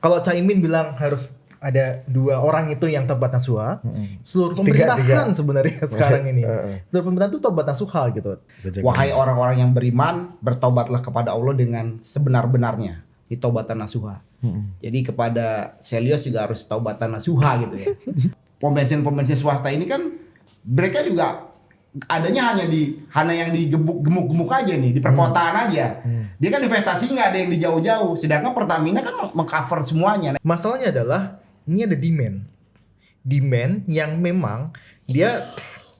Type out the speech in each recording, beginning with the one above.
Kalau Caimin bilang harus ada 2 orang itu yang tobat nasuha, seluruh pemerintahan sebenarnya sekarang ini. Seluruh pemerintahan itu tobat nasuha gitu. Wahai orang-orang yang beriman, bertobatlah kepada Allah dengan sebenar-benarnya. Di taubatan nasuha. Jadi kepada Selios juga harus taubatan nasuha gitu ya. Pom-bensin swasta ini kan mereka juga adanya hanya yang gemuk-gemuk aja nih, di perkotaan aja. Dia kan investasi nggak ada yang di jauh-jauh. Sedangkan Pertamina kan mengcover semuanya. Masalahnya adalah ini ada demand yang memang dia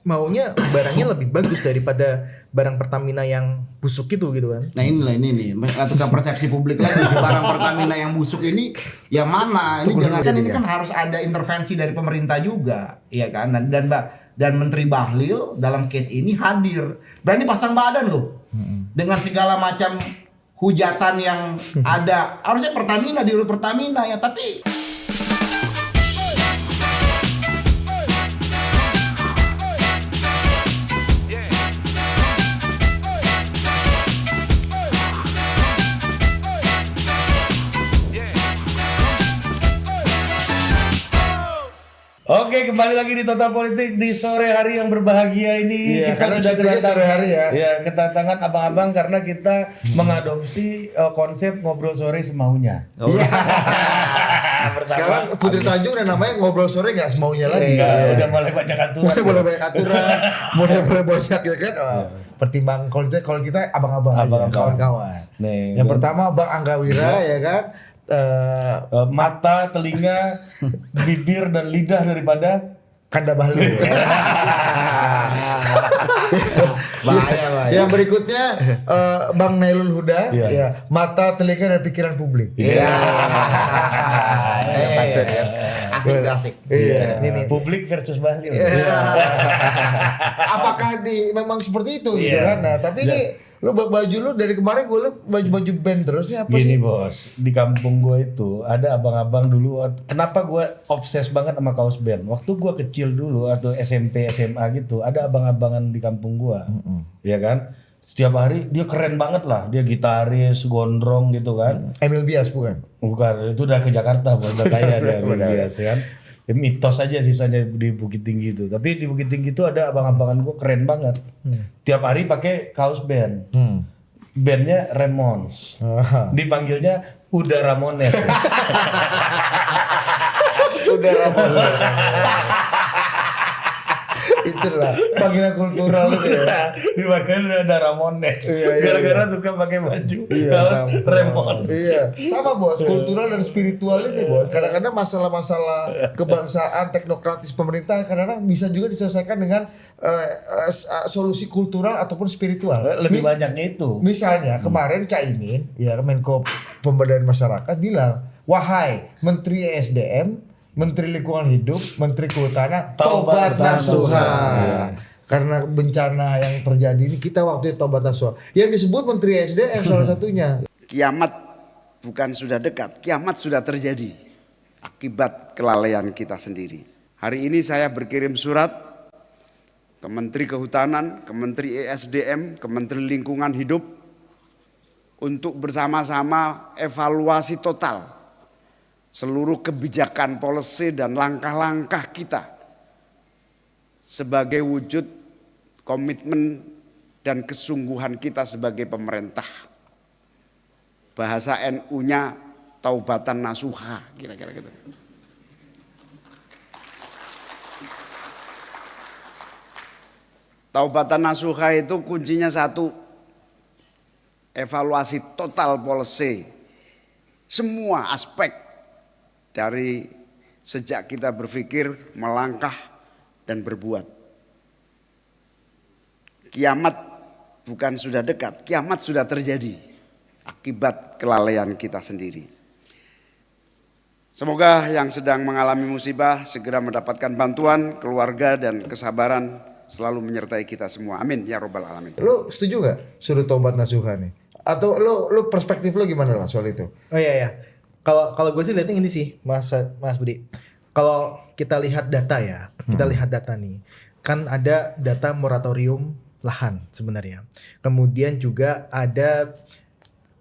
maunya barangnya lebih bagus daripada barang Pertamina yang busuk gitu kan. Nah ini nih menentukan persepsi publik lagi. Barang Pertamina yang busuk ini yang mana? Ini jangan kan ini kan harus ada intervensi dari pemerintah juga, iya kan? Dan Menteri Bahlil dalam case ini hadir, berani pasang badan loh dengan segala macam hujatan yang ada. Harusnya Pertamina diurus Pertamina ya, tapi Oke, kembali lagi di Total Politik di sore hari yang berbahagia ini. Iya, Kita karena sudah syutingnya sore hari ya. Ya, kedatangan abang-abang karena kita mengadopsi konsep ngobrol sore semaunya. Iya. Sekarang Putri Tanjung dan namanya ngobrol sore nggak semaunya lagi. Udah mulai banyak aturan. Mulai banyak aturan, mulai banyak ya kan. Pertimbangan kalau kita abang-abang aja, kawan-kawan. Nih, Yang pertama Bang Angga Wira ya kan. mata, telinga, bibir dan lidah daripada Kanda Bahlil. bahaya. Yang berikutnya Bang Nailul Huda, Iya. ya, mata, telinga dan pikiran publik. Iya. Asik. Iya. Ini Publik versus Bahlil. Apakah memang seperti itu gitu Iya. kan? Nah, tapi ini lu baju lu dari kemarin gue liat baju band terus nih apa Gini sih? bos, di kampung gue itu ada abang-abang dulu. Kenapa gue obses banget sama kaos band? Waktu gue kecil dulu atau SMP SMA gitu, ada abang-abangan di kampung gue, ya kan? Setiap hari dia keren banget lah, dia gitaris, gondrong gitu kan? Emil Bias bukan? Bukan, itu udah ke Jakarta, bos, udah kaya dia biasa kan? Ya, mitos aja sisanya di Bukit Tinggi itu. Tapi di Bukit Tinggi itu ada abang-abangan gue keren banget. Tiap hari pakai kaos band. Bandnya Ramones. Dipanggilnya Uda Ramones. Udah Ramones. Itulah panggilan kultural itu ya. Dipanggilnya ada Ramones. Iya, Gara-gara suka pakai baju Iya, kaos Ramones. Iya, sama bos, kultural dan spiritual ini bos. Kadang-kadang masalah-masalah kebangsaan, teknokratis pemerintahan kadang-kadang bisa juga diselesaikan dengan solusi kultural ataupun spiritual. Lebih banyaknya itu. Misalnya kemarin Caimin, ya Menko Pemberdayaan Masyarakat bilang, wahai Menteri SDM, Menteri Lingkungan Hidup, Menteri Kehutanan, tobat nasuha. Karena bencana yang terjadi ini kita waktu itu tobat nasuha. Yang disebut Menteri SDM salah satunya. Kiamat bukan sudah dekat, kiamat sudah terjadi akibat kelalaian kita sendiri. Hari ini saya berkirim surat ke Menteri Kehutanan, ke Menteri ESDM, ke Menteri Lingkungan Hidup untuk bersama-sama evaluasi total seluruh kebijakan, policy dan langkah-langkah kita sebagai wujud komitmen dan kesungguhan kita sebagai pemerintah. Bahasa NU-nya taubatan nasuha, kira-kira gitu. Taubatan nasuha itu kuncinya satu, evaluasi total policy, semua aspek dari sejak kita berpikir, melangkah dan berbuat. Kiamat bukan sudah dekat, kiamat sudah terjadi akibat kelalaian kita sendiri. Semoga yang sedang mengalami musibah segera mendapatkan bantuan, keluarga dan kesabaran selalu menyertai kita semua. Amin ya robbal alamin. Lu setuju gak suruh tobat nasuha nih? Atau lu perspektif lu gimana lah soal itu? Oh iya. Kalau gue sih lihatnya ini sih, Mas Budi. Kalau kita lihat data ya, kita lihat data nih. Kan ada data moratorium lahan sebenarnya. Kemudian juga ada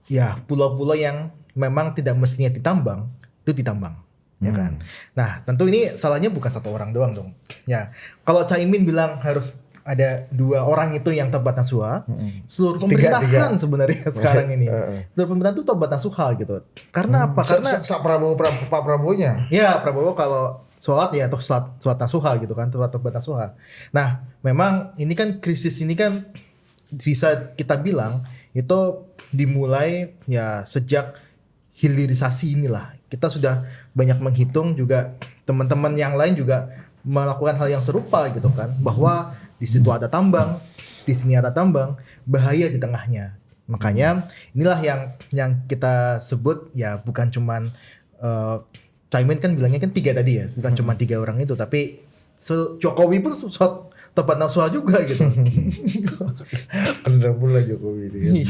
ya pulau-pulau yang memang tidak mestinya ditambang, itu ditambang. Ya kan. Nah, tentu ini salahnya bukan satu orang doang dong. Ya, kalau Caimin bilang harus ada 2 orang itu yang tobat nasuha, seluruh pemerintahan sebenarnya sekarang ini. Seluruh pemerintahan itu tobat nasuha gitu. Karena apa? Karena Pak Prabowo-nya. ya Prabowo kalau sholat ya atau sholat nasuha gitu kan, tobat nasuha. Nah, memang ini kan krisis ini kan bisa kita bilang itu dimulai ya sejak hilirisasi inilah. Kita sudah banyak menghitung juga, teman-teman yang lain juga melakukan hal yang serupa gitu kan, bahwa di situ ada tambang, di sini ada tambang, bahaya di tengahnya. Makanya inilah yang kita sebut ya bukan cuman Caimin kan bilangnya kan 3 tadi ya, bukan cuma 3 orang itu, tapi Jokowi pun tobat nasuha juga gitu. Bener pula Jokowi ini.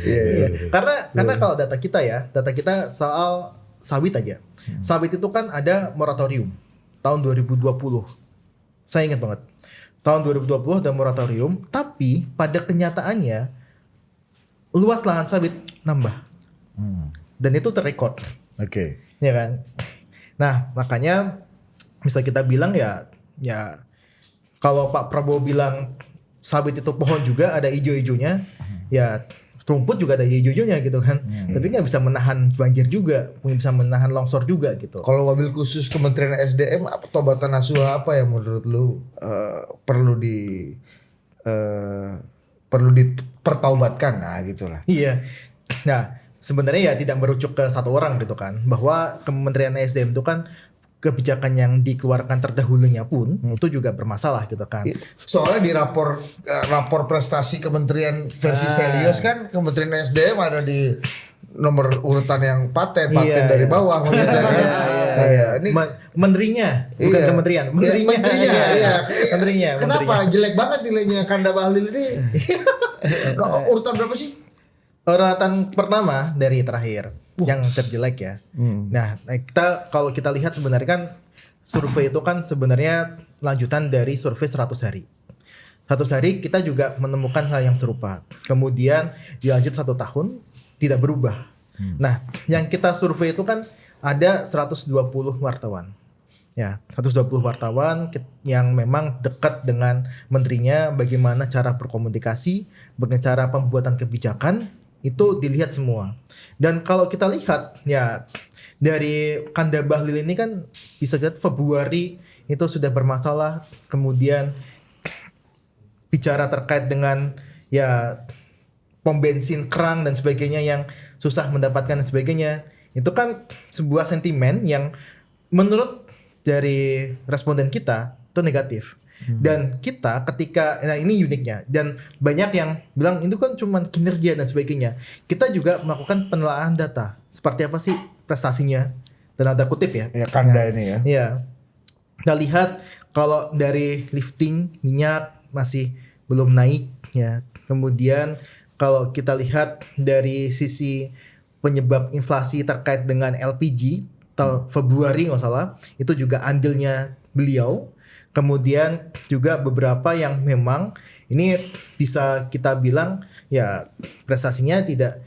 Iya. Karena kalau data kita soal sawit aja. Sawit itu kan ada moratorium tahun 2020. Saya ingat banget. Tahun 2020 ada moratorium, tapi pada kenyataannya luas lahan sawit nambah. Dan itu terrekod. Oke. Ya kan? Nah, makanya bisa kita bilang ya kalau Pak Prabowo bilang sawit itu pohon juga ada ijo-ijonya, ya rumput juga ada ijo-ijonya gitu kan. Tapi nggak bisa menahan banjir juga, nggak bisa menahan longsor juga gitu. Kalau wabil khusus Kementerian SDM, tobatan nasuha apa yang menurut lu perlu dipertaubatkan? Nah, gitulah. Iya. Nah, sebenarnya ya tidak merujuk ke satu orang gitu kan, bahwa Kementerian SDM itu kan kebijakan yang dikeluarkan terdahulunya pun itu juga bermasalah gitu kan. Soalnya di rapor prestasi kementerian versi Selios kan Kementerian SDM ada di nomor urutan yang paten dari bawah. Ini menterinya bukan kementerian, menterinya. Kenapa jelek banget nilainya Kanda Bahlil ini? Urutan berapa sih? Urutan pertama dari terakhir yang terjelek ya. Nah, kalau kita lihat sebenarnya kan survei itu kan sebenarnya lanjutan dari survei 100 hari. 100 hari kita juga menemukan hal yang serupa. Kemudian dilanjut 1 tahun tidak berubah. Nah, yang kita survei itu kan ada 120 wartawan. Ya, 120 wartawan yang memang dekat dengan menterinya, bagaimana cara berkomunikasi, bagaimana cara pembuatan kebijakan, itu dilihat semua. Dan kalau kita lihat ya dari Kanda Bahlil ini kan bisa lihat Februari itu sudah bermasalah, kemudian bicara terkait dengan ya pom bensin kerang dan sebagainya yang susah mendapatkan dan sebagainya. Itu kan sebuah sentimen yang menurut dari responden kita itu negatif. Dan kita ketika, nah ini uniknya, dan banyak yang bilang itu kan cuma kinerja dan sebagainya. Kita juga melakukan penelaahan data. Seperti apa sih prestasinya? Dan ada kutip ya. Ya Kanda ini ya. Iya. Kita lihat kalau dari lifting minyak masih belum naik ya. Kemudian kalau kita lihat dari sisi penyebab inflasi terkait dengan LPG tahun Februari nggak salah, itu juga andilnya beliau. Kemudian juga beberapa yang memang ini bisa kita bilang ya prestasinya tidak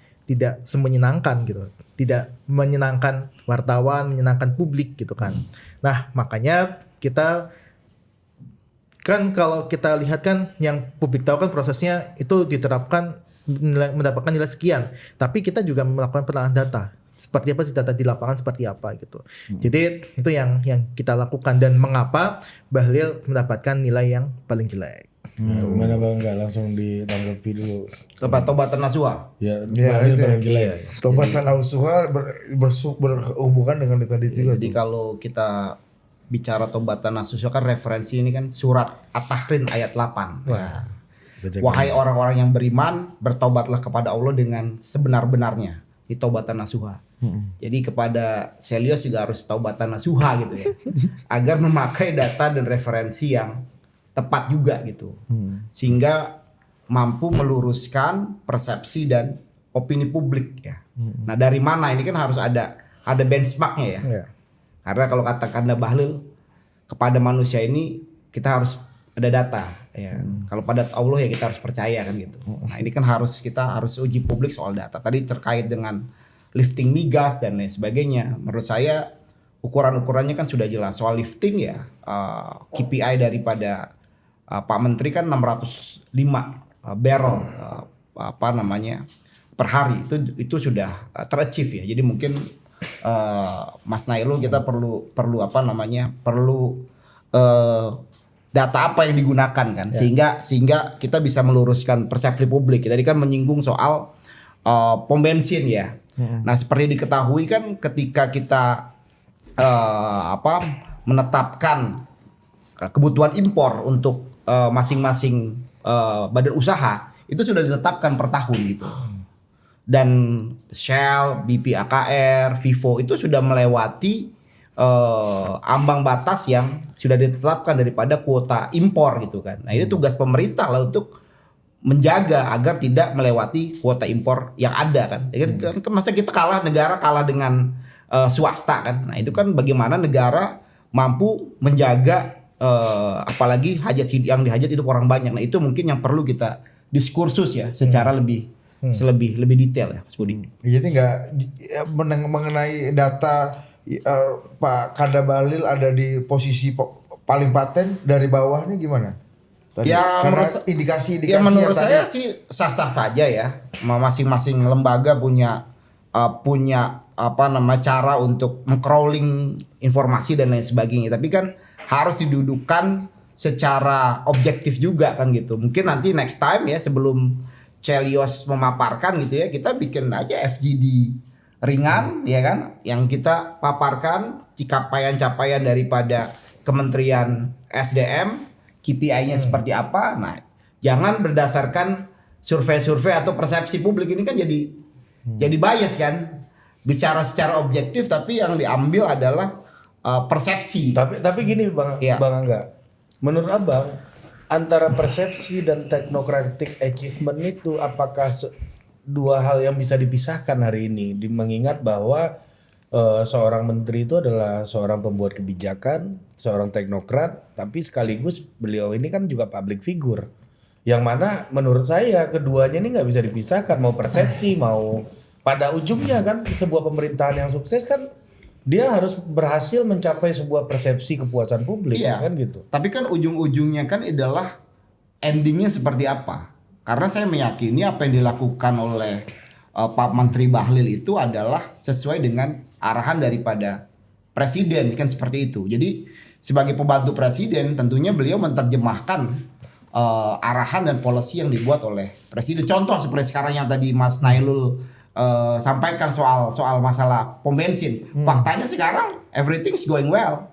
semenyenangkan gitu. Tidak menyenangkan wartawan, menyenangkan publik gitu kan. Nah, makanya kita kan kalau kita lihat kan yang publik tahu kan prosesnya itu diterapkan mendapatkan nilai sekian. Tapi kita juga melakukan penelaahan data. Seperti apa sih data di lapangan seperti apa gitu. Jadi itu yang kita lakukan dan mengapa Bahlil mendapatkan nilai yang paling jelek. Gimana Bang, nggak langsung ditanggapi dulu. Tobatan nasuha. Ya, Bahlil paling jelek. Tobatan nasuha berhubungan dengan itu tadi juga. Jadi kalau kita bicara tobatan nasuha kan referensi ini kan surat At-Tahrim ayat 8. Ya. Wahai orang-orang yang beriman, bertobatlah kepada Allah dengan sebenar-benarnya. Di tobatan nasuha. Jadi kepada Selios juga harus tobatan nasuha gitu ya. Agar memakai data dan referensi yang tepat juga gitu. Sehingga mampu meluruskan persepsi dan opini publik ya. Nah, dari mana ini kan harus ada benchmarknya ya. Ya. Karena kalau kata Kanda Bahlil, kepada manusia ini kita harus ada data ya. Kalau pada Allah ya kita harus percaya kan gitu. Nah, ini kan kita harus uji publik soal data. Tadi terkait dengan lifting migas dan lain sebagainya. Menurut saya ukuran-ukurannya kan sudah jelas. Soal lifting ya KPI daripada Pak Menteri kan 605 barrel per hari itu sudah terachieve ya. Jadi mungkin Mas Nailul kita perlu data apa yang digunakan kan sehingga kita bisa meluruskan persepsi publik. Tadi kan menyinggung soal pom bensin ya. Nah, seperti diketahui kan ketika kita menetapkan kebutuhan impor untuk masing-masing badan usaha itu sudah ditetapkan per tahun gitu. Dan Shell, BP AKR, Vivo itu sudah melewati ambang batas yang sudah ditetapkan daripada kuota impor gitu kan. Nah, ini tugas pemerintah lah untuk menjaga agar tidak melewati kuota impor yang ada kan. Masa kita negara kalah dengan swasta kan. Nah, itu kan bagaimana negara mampu menjaga apalagi yang dihajat hidup orang banyak. Nah, itu mungkin yang perlu kita diskursus ya secara lebih detail ya, Mas Budi. Jadi nggak mengenai data Pak Kada Bahlil ada di posisi paling paten dari bawah nih gimana? Tadi, ya karena menurut indikasi-indikasi ya menurut yang saya sih sah-sah saja ya. Masing-masing lembaga punya cara untuk meng-crawling informasi dan lain sebagainya. Tapi kan harus didudukan secara objektif juga kan gitu. Mungkin nanti next time ya sebelum Chelios memaparkan gitu ya, kita bikin aja FGD ringan ya kan, yang kita paparkan capaian-capaian daripada Kementerian SDM, KPI-nya seperti apa. Nah, jangan berdasarkan survei-survei atau persepsi publik ini kan jadi bias kan. Bicara secara objektif tapi yang diambil adalah persepsi. Tapi gini Bang Angga. Menurut Abang antara persepsi dan technocratic achievement itu apakah dua hal yang bisa dipisahkan hari ini, mengingat bahwa seorang menteri itu adalah seorang pembuat kebijakan, seorang teknokrat, tapi sekaligus beliau ini kan juga public figure, yang mana menurut saya keduanya ini nggak bisa dipisahkan, mau persepsi mau pada ujungnya kan sebuah pemerintahan yang sukses kan dia harus berhasil mencapai sebuah persepsi kepuasan publik kan gitu. Tapi kan ujung-ujungnya kan adalah endingnya seperti apa. Karena saya meyakini apa yang dilakukan oleh Pak Menteri Bahlil itu adalah sesuai dengan arahan daripada presiden kan seperti itu. Jadi sebagai pembantu presiden tentunya beliau menerjemahkan arahan dan policy yang dibuat oleh presiden. Contoh seperti sekarang yang tadi Mas Nailul sampaikan soal masalah pom bensin. Faktanya sekarang everything's going well.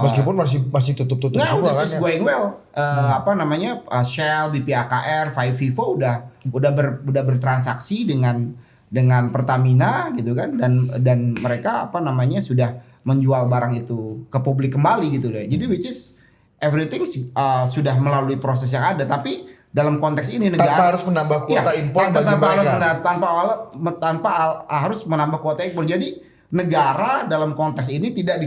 meskipun masih tutup Nah, semua udah kan. going well. Shell, BP AKR, Vivo udah bertransaksi dengan Pertamina gitu kan, dan mereka sudah menjual barang itu ke publik kembali gitu deh. Jadi which is everything sudah melalui proses yang ada, tapi dalam konteks ini negara Tanpa harus menambah kuota impor bagi mereka. tanpa harus menambah kuota impor. Jadi negara dalam konteks ini tidak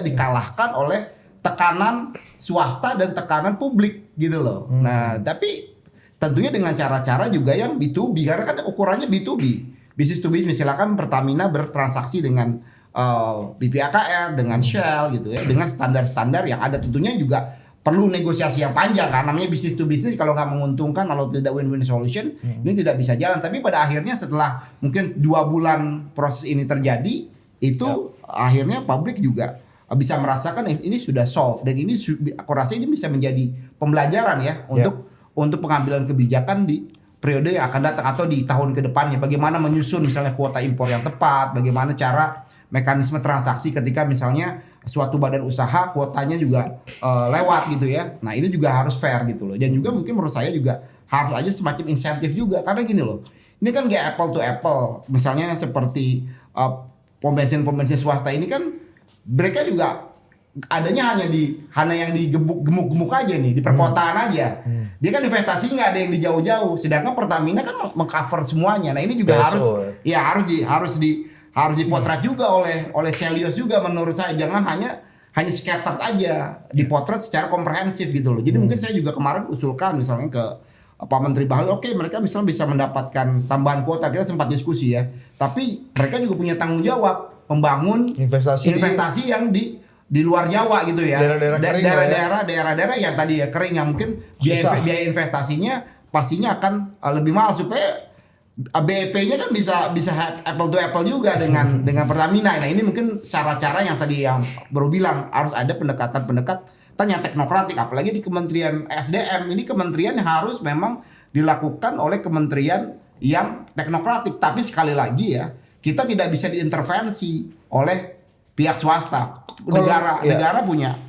dikalahkan oleh tekanan swasta dan tekanan publik gitu loh. Nah, tapi tentunya dengan cara-cara juga yang B2B, karena kan ukurannya B2B, business to business. Misalkan Pertamina bertransaksi dengan BPAKR, dengan Shell gitu ya, dengan standar-standar yang ada. Tentunya juga perlu negosiasi yang panjang kan, namanya business to business. Kalau nggak menguntungkan, kalau tidak win-win solution, ini tidak bisa jalan. Tapi pada akhirnya setelah mungkin 2 bulan proses ini terjadi, itu akhirnya publik juga bisa merasakan ini sudah solve, dan ini aku rasa ini bisa menjadi pembelajaran ya untuk pengambilan kebijakan di periode yang akan datang atau di tahun ke depannya. Bagaimana menyusun misalnya kuota impor yang tepat, bagaimana cara mekanisme transaksi ketika misalnya suatu badan usaha kuotanya juga lewat gitu ya. Nah, ini juga harus fair gitu loh. Dan juga mungkin menurut saya juga harus aja semacam insentif juga, karena gini loh. Ini kan kayak apple to apple. Misalnya seperti pom bensin swasta ini kan mereka juga adanya hanya yang gemuk-gemuk aja nih, di perkotaan aja. Dia kan investasi nggak ada yang di jauh-jauh. Sedangkan Pertamina kan mengcover semuanya. Nah, ini juga harus dipotret juga oleh Chelios juga menurut saya. Jangan hanya scattered aja, dipotret secara komprehensif gitu loh. Jadi mungkin saya juga kemarin usulkan misalnya ke Pak Menteri Bahlil, oke mereka misalnya bisa mendapatkan tambahan kuota, kita sempat diskusi ya. Tapi mereka juga punya tanggung jawab membangun Investasi yang di luar Jawa gitu ya. Daerah-daerah kering lah ya. Daerah-daerah yang tadi ya kering, yang mungkin Susah. biaya investasinya pastinya akan lebih mahal, supaya BEP-nya kan bisa apple to apple juga dengan Pertamina. Nah, ini mungkin cara-cara yang tadi yang baru bilang, harus ada pendekatan yang teknokratik, apalagi di Kementerian SDM. Ini kementerian yang harus memang dilakukan oleh kementerian yang teknokratik. Tapi sekali lagi ya, kita tidak bisa diintervensi oleh pihak swasta. Negara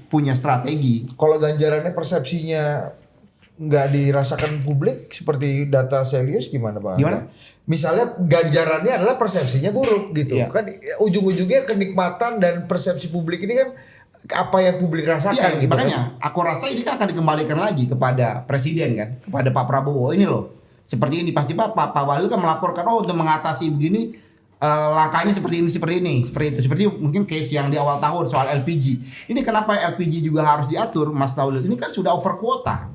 punya strategi. Kalau ganjarannya persepsinya nggak dirasakan publik seperti data Celius gimana Pak? Gimana? Misalnya ganjarannya adalah persepsinya buruk gitu. Iya. Kan ujung-ujungnya kenikmatan dan persepsi publik ini kan apa yang publik rasakan Iya, gitu makanya kan. aku rasa ini kan akan dikembalikan lagi kepada presiden kan, kepada Pak Prabowo. Ini loh, seperti ini pasti Pak Bahlil kan melaporkan, untuk mengatasi begini langkahnya seperti ini, seperti mungkin case yang di awal tahun soal LPG. Ini kenapa LPG juga harus diatur, Mas Taulil? Ini kan sudah over kuota.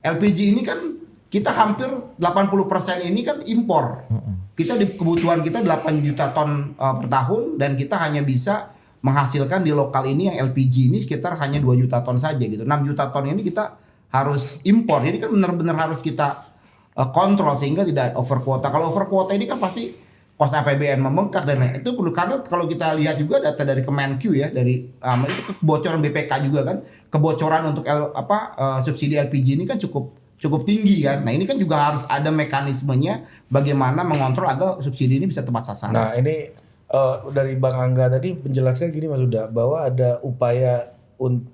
LPG ini kan kita hampir 80% ini kan impor. Kita kebutuhan kita 8 juta ton per tahun, dan kita hanya bisa menghasilkan di lokal ini yang LPG ini sekitar hanya 2 juta ton saja gitu. 6 juta ton ini kita harus impor. Jadi kan benar-benar harus kita kontrol sehingga tidak over kuota. Kalau over kuota ini kan pasti kos APBN membengkak, dan itu perlu, karena kalau kita lihat juga data dari Kemenq ya, dari itu kebocoran BPK juga kan, kebocoran untuk subsidi LPG ini kan cukup tinggi kan. Nah, ini kan juga harus ada mekanismenya bagaimana mengontrol agar subsidi ini bisa tepat sasaran. Nah, ini dari Bang Angga tadi menjelaskan gini Mas Huda, bahwa ada upaya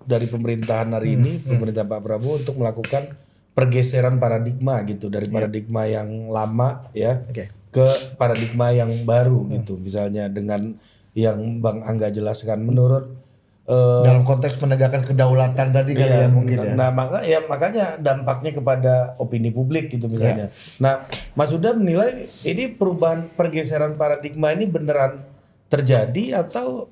dari pemerintahan hari ini, pemerintah Pak Prabowo, untuk melakukan pergeseran paradigma gitu, dari paradigma yang lama ya ke paradigma yang baru gitu. Misalnya dengan yang Bang Angga jelaskan, menurut Dalam konteks penegakan kedaulatan tadi kali ya mungkin ya. Nah, makanya dampaknya kepada opini publik gitu misalnya. Nah, Mas Huda menilai ini perubahan pergeseran paradigma ini beneran terjadi atau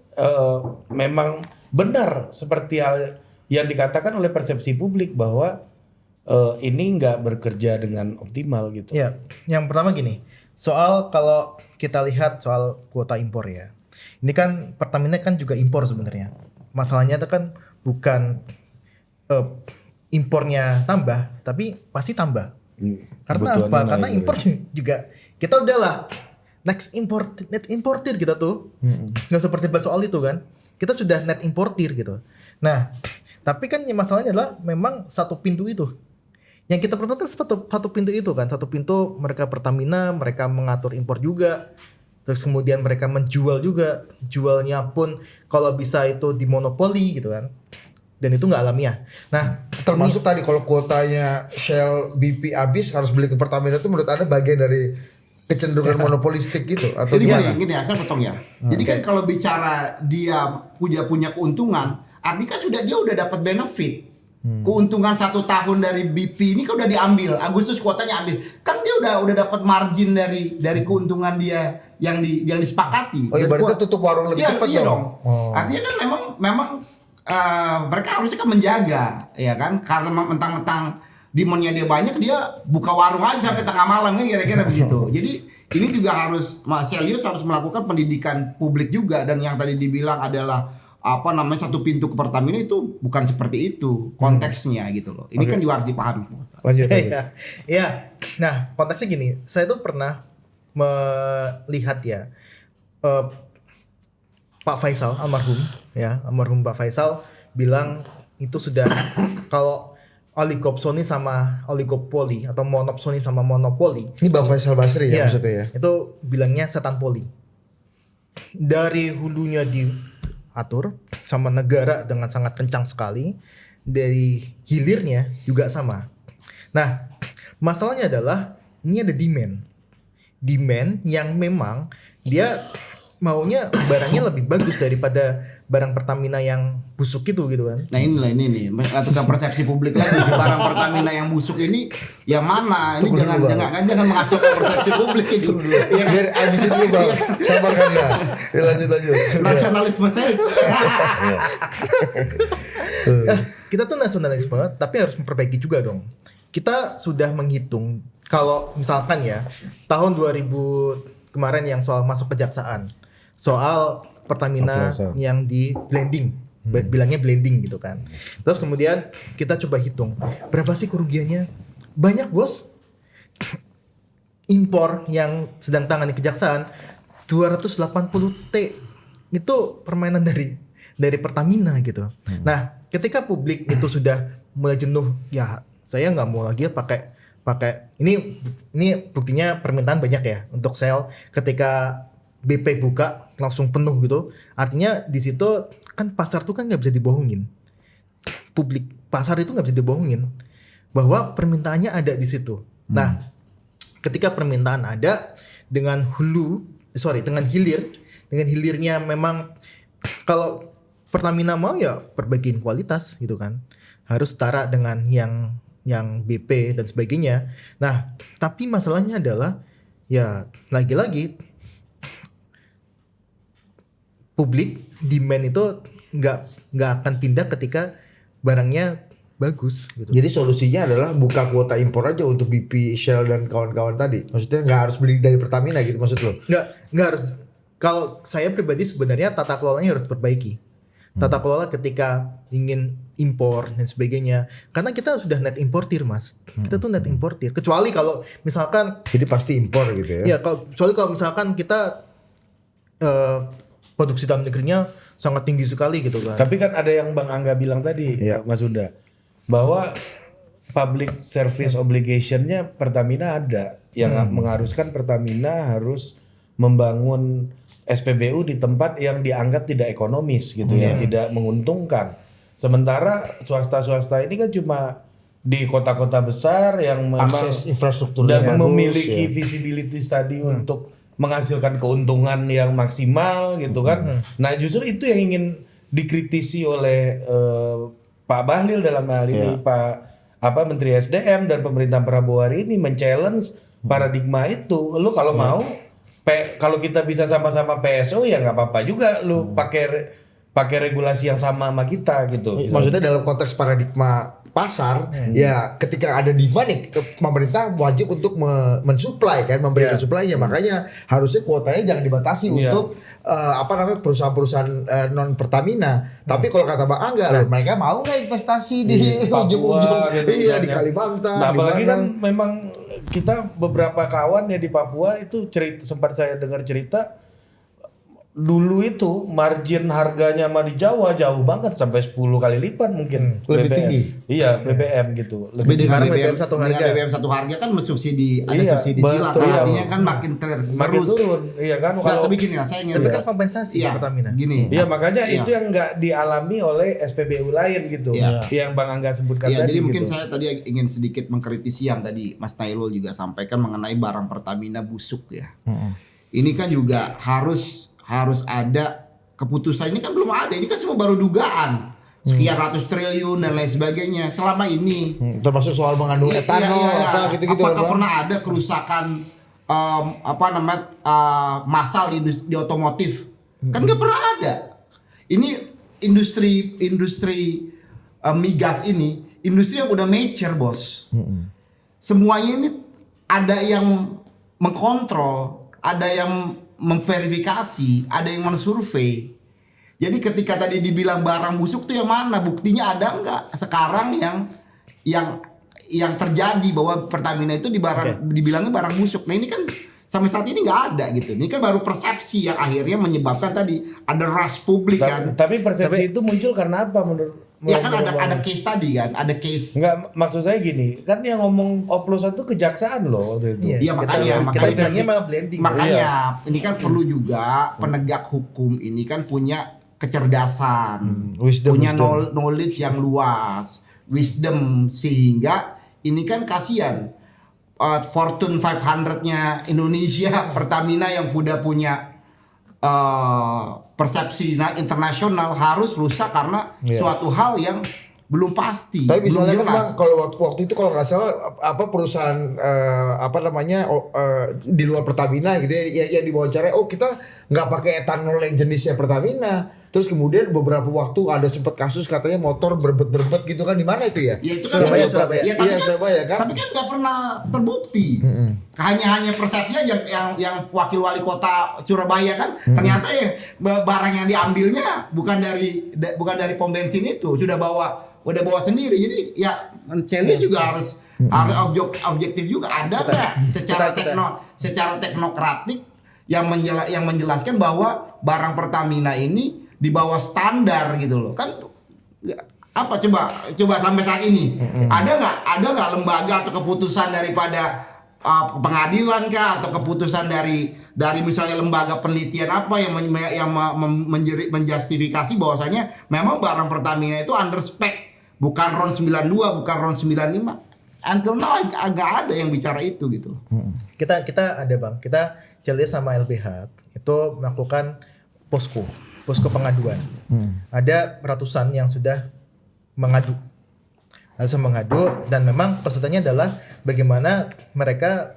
memang benar seperti hal yang dikatakan oleh persepsi publik bahwa ini nggak bekerja dengan optimal gitu. Ya, yang pertama gini, soal kalau kita lihat soal kuota impor ya, ini kan Pertamina kan juga impor sebenarnya. Masalahnya itu kan bukan impornya tambah, tapi pasti tambah. Karena apa? Karena impor juga kita udahlah net importir kita tuh, nggak seperti soal itu kan. Kita sudah net importir gitu. Nah, tapi kan masalahnya adalah memang satu pintu itu. Yang kita perlu satu pintu itu kan, satu pintu mereka Pertamina, mereka mengatur impor juga. Terus kemudian mereka menjual juga, jualnya pun kalau bisa itu dimonopoli gitu kan, dan itu nggak alamiah. Nah, termasuk tadi kalau kuotanya Shell BP habis harus beli ke Pertamina, itu menurut Anda bagian dari kecenderungan monopolistik gitu atau jadi gimana? gini ya, saya potong ya. Jadi kan kalau bicara dia punya keuntungan, artinya kan dia udah dapat benefit. Keuntungan 1 tahun dari BP ini kan udah diambil, Agustus kuotanya ambil, kan dia udah dapat margin dari keuntungan dia yang disepakati. Oh, ibaratnya tutup warung lebih cepat iya dong. dong. Artinya kan memang mereka harusnya kan menjaga, ya kan, karena mentang-mentang demandnya dia banyak, dia buka warung aja sampai tengah malam kan, kira-kira begitu. Jadi ini juga harus Mas Celius harus melakukan pendidikan publik juga, dan yang tadi dibilang adalah satu pintu ke Pertamina itu bukan seperti itu konteksnya gitu loh. Ini kan juga harus dipahami. Lanjut. Ya. Nah, konteksnya gini, saya tuh pernah melihat ya Pak Faisal almarhum Pak Faisal bilang itu sudah kalau oligopsoni sama oligopoli atau monopsoni sama monopoli. Ini Bang Faisal Basri ya maksudnya ya. Itu bilangnya setan poli. Dari hulunya diatur sama negara dengan sangat kencang sekali, dari hilirnya juga sama. Nah, masalahnya adalah ini ada demand yang memang dia maunya barangnya lebih bagus daripada barang Pertamina yang busuk itu gitu kan. Nah ini nih tukar persepsi publik lagi, barang Pertamina yang busuk ini yang mana? Ini jangan mengacaukan persepsi publik itu. Ya, biar abisin dulu Bang. Sabar kan ya. Lanjut. Nasionalisme saya. Kita tuh nasionalisme tapi harus memperbaiki juga dong. kita sudah menghitung kalau misalkan ya tahun 2000 kemarin yang soal masuk kejaksaan, soal Pertamina Operasional. yang di blending, bilangnya blending gitu kan. Terus kemudian kita coba hitung berapa sih kerugiannya? Banyak bos. Impor yang sedang tangani kejaksaan 280 T itu permainan dari Pertamina gitu. Nah, ketika publik itu sudah mulai jenuh, ya saya nggak mau lagi ya pakai ini buktinya permintaan banyak ya untuk sel ketika BP buka langsung penuh gitu. Artinya di situ kan pasar tuh kan nggak bisa dibohongin. Publik pasar itu nggak bisa dibohongin bahwa permintaannya ada di situ. Nah, ketika permintaan ada dengan hilirnya memang kalau Pertamina mau ya perbaikin kualitas gitu kan. Harus setara dengan yang BP dan sebagainya. Nah, tapi masalahnya adalah ya lagi-lagi publik demand itu nggak akan pindah ketika barangnya bagus gitu. Jadi solusinya adalah buka kuota impor aja untuk BP, Shell dan kawan-kawan tadi. Maksudnya nggak harus beli dari Pertamina gitu maksud lo? Nggak harus. Kalau saya pribadi sebenarnya tata kelolanya harus perbaiki. Tata kelola ketika ingin impor dan sebagainya. Karena kita sudah net importir, Mas. Kita tuh net importir. Kecuali kalau misalkan Jadi pasti impor gitu ya? ya kecuali kalau misalkan kita produksi dalam negerinya sangat tinggi sekali gitu kan. Tapi kan ada yang Bang Angga bilang tadi, Mas Huda, bahwa public service obligation-nya Pertamina ada yang mengharuskan Pertamina harus membangun SPBU di tempat yang dianggap tidak ekonomis gitu ya, tidak menguntungkan. Sementara swasta-swasta ini kan cuma di kota-kota besar yang memang Akses infrastrukturnya dan bagus, memiliki ya. visibility tadi untuk menghasilkan keuntungan yang maksimal gitu kan. Nah, justru itu yang ingin dikritisi oleh Pak Bahlil dalam hal ini, Menteri SDM dan pemerintah Prabowo hari ini men-challenge paradigma itu. Lu kalau mau kalau kita bisa sama-sama PSO ya nggak apa-apa juga lu pakai regulasi yang sama kita gitu. Maksudnya dalam konteks paradigma pasar, ya ketika ada demand nih, pemerintah wajib untuk mensuplai kan, memberikan supply-nya. Makanya harusnya kuotanya jangan dibatasi untuk perusahaan-perusahaan non Pertamina. Tapi kalau kata Bang Angga, mereka mau nggak investasi di ujung-ujung, gitu, di misalnya. Kalimantan, Nah, di apalagi mana. kan memang kita beberapa kawan ya di Papua itu sempat saya dengar cerita dulu itu margin harganya sama di Jawa jauh banget sampai 10 kali lipat mungkin Lebih BBM. tinggi. Iya, BBM gitu. Tapi dengan sekarang BBM satu dengan harga. BBM satu harga kan subsidi ada Iya, subsidi silang, betul. artinya kan makin makin terus. turun. Iya kan Nah, kalau tapi gini lah, saya ingin Tapi kan kompensasi Iya, Pertamina. Gini. Iya, makanya Iya. itu yang nggak dialami oleh SPBU lain gitu. Iya. Yang Bang Angga sebutkan Ya, tadi jadi mungkin gitu. saya tadi ingin sedikit mengkritisi yang tadi Mas Nailul juga sampaikan mengenai barang Pertamina busuk ya. Ini kan juga harus ada keputusan, ini kan belum ada, ini kan semua baru dugaan. Sekian ratus triliun dan lain sebagainya selama ini. Termasuk soal mengandung etanol apa gitu-gitu. Apakah Bang? pernah ada kerusakan massal di otomotif? Kan nggak pernah ada. Ini industri migas ini industri yang udah mature, bos. Semuanya ini ada yang mengkontrol, ada yang memverifikasi, ada yang mensurvei. Jadi ketika tadi dibilang barang busuk tuh yang mana? Buktinya ada nggak? Sekarang yang terjadi bahwa Pertamina itu dibilangnya barang busuk. Nah ini kan sampai saat ini nggak ada gitu. Ini kan baru persepsi yang akhirnya menyebabkan tadi ada rush publik kan. Tapi persepsi itu muncul karena apa menurut Ya kan ada Bang? case tadi kan, ada case. Enggak, maksud saya gini, kan yang ngomong oplosan itu kejaksaan loh waktu itu. Iya makanya kita bilangnya malah blending. Makanya ini kan perlu juga penegak hukum ini kan punya kecerdasan, punya knowledge yang luas, wisdom, sehingga ini kan kasihan Fortune 500-nya Indonesia Pertamina yang udah punya persepsi internasional harus rusak karena suatu hal yang belum pasti. Tapi belum misalnya kan jelas. Bang, kalau waktu itu kalau nggak salah perusahaan di luar Pertamina gitu ya yang diwawancara, kita nggak pakai etanol yang jenisnya Pertamina, Terus kemudian beberapa waktu ada sempat kasus katanya motor berbet gitu kan, di mana itu ya? Ya itu kan Surabaya. Ya, tapi Iya, kan, Surabaya kan. tapi kan nggak pernah terbukti. Hanya persepsi aja yang wakil wali kota Surabaya kan ternyata ya barang yang diambilnya bukan dari pom bensin itu, udah bawa sendiri. Jadi ya Celis juga harus objektif juga. Ada nggak secara teknokratik yang menjelaskan bahwa barang Pertamina ini di bawah standar gitu loh kan. Apa coba sampai saat ini ada nggak lembaga atau keputusan daripada pengadilan kah atau keputusan dari misalnya lembaga penelitian apa yang menjustifikasi bahwasanya memang barang Pertamina itu under spec, bukan RON 92, bukan RON 95. Until now agak ada yang bicara itu gitu. Kita ada Bang, kita Celis sama LBH itu melakukan posko pengaduan. Ada ratusan yang sudah mengadu dan memang kesulitannya adalah bagaimana mereka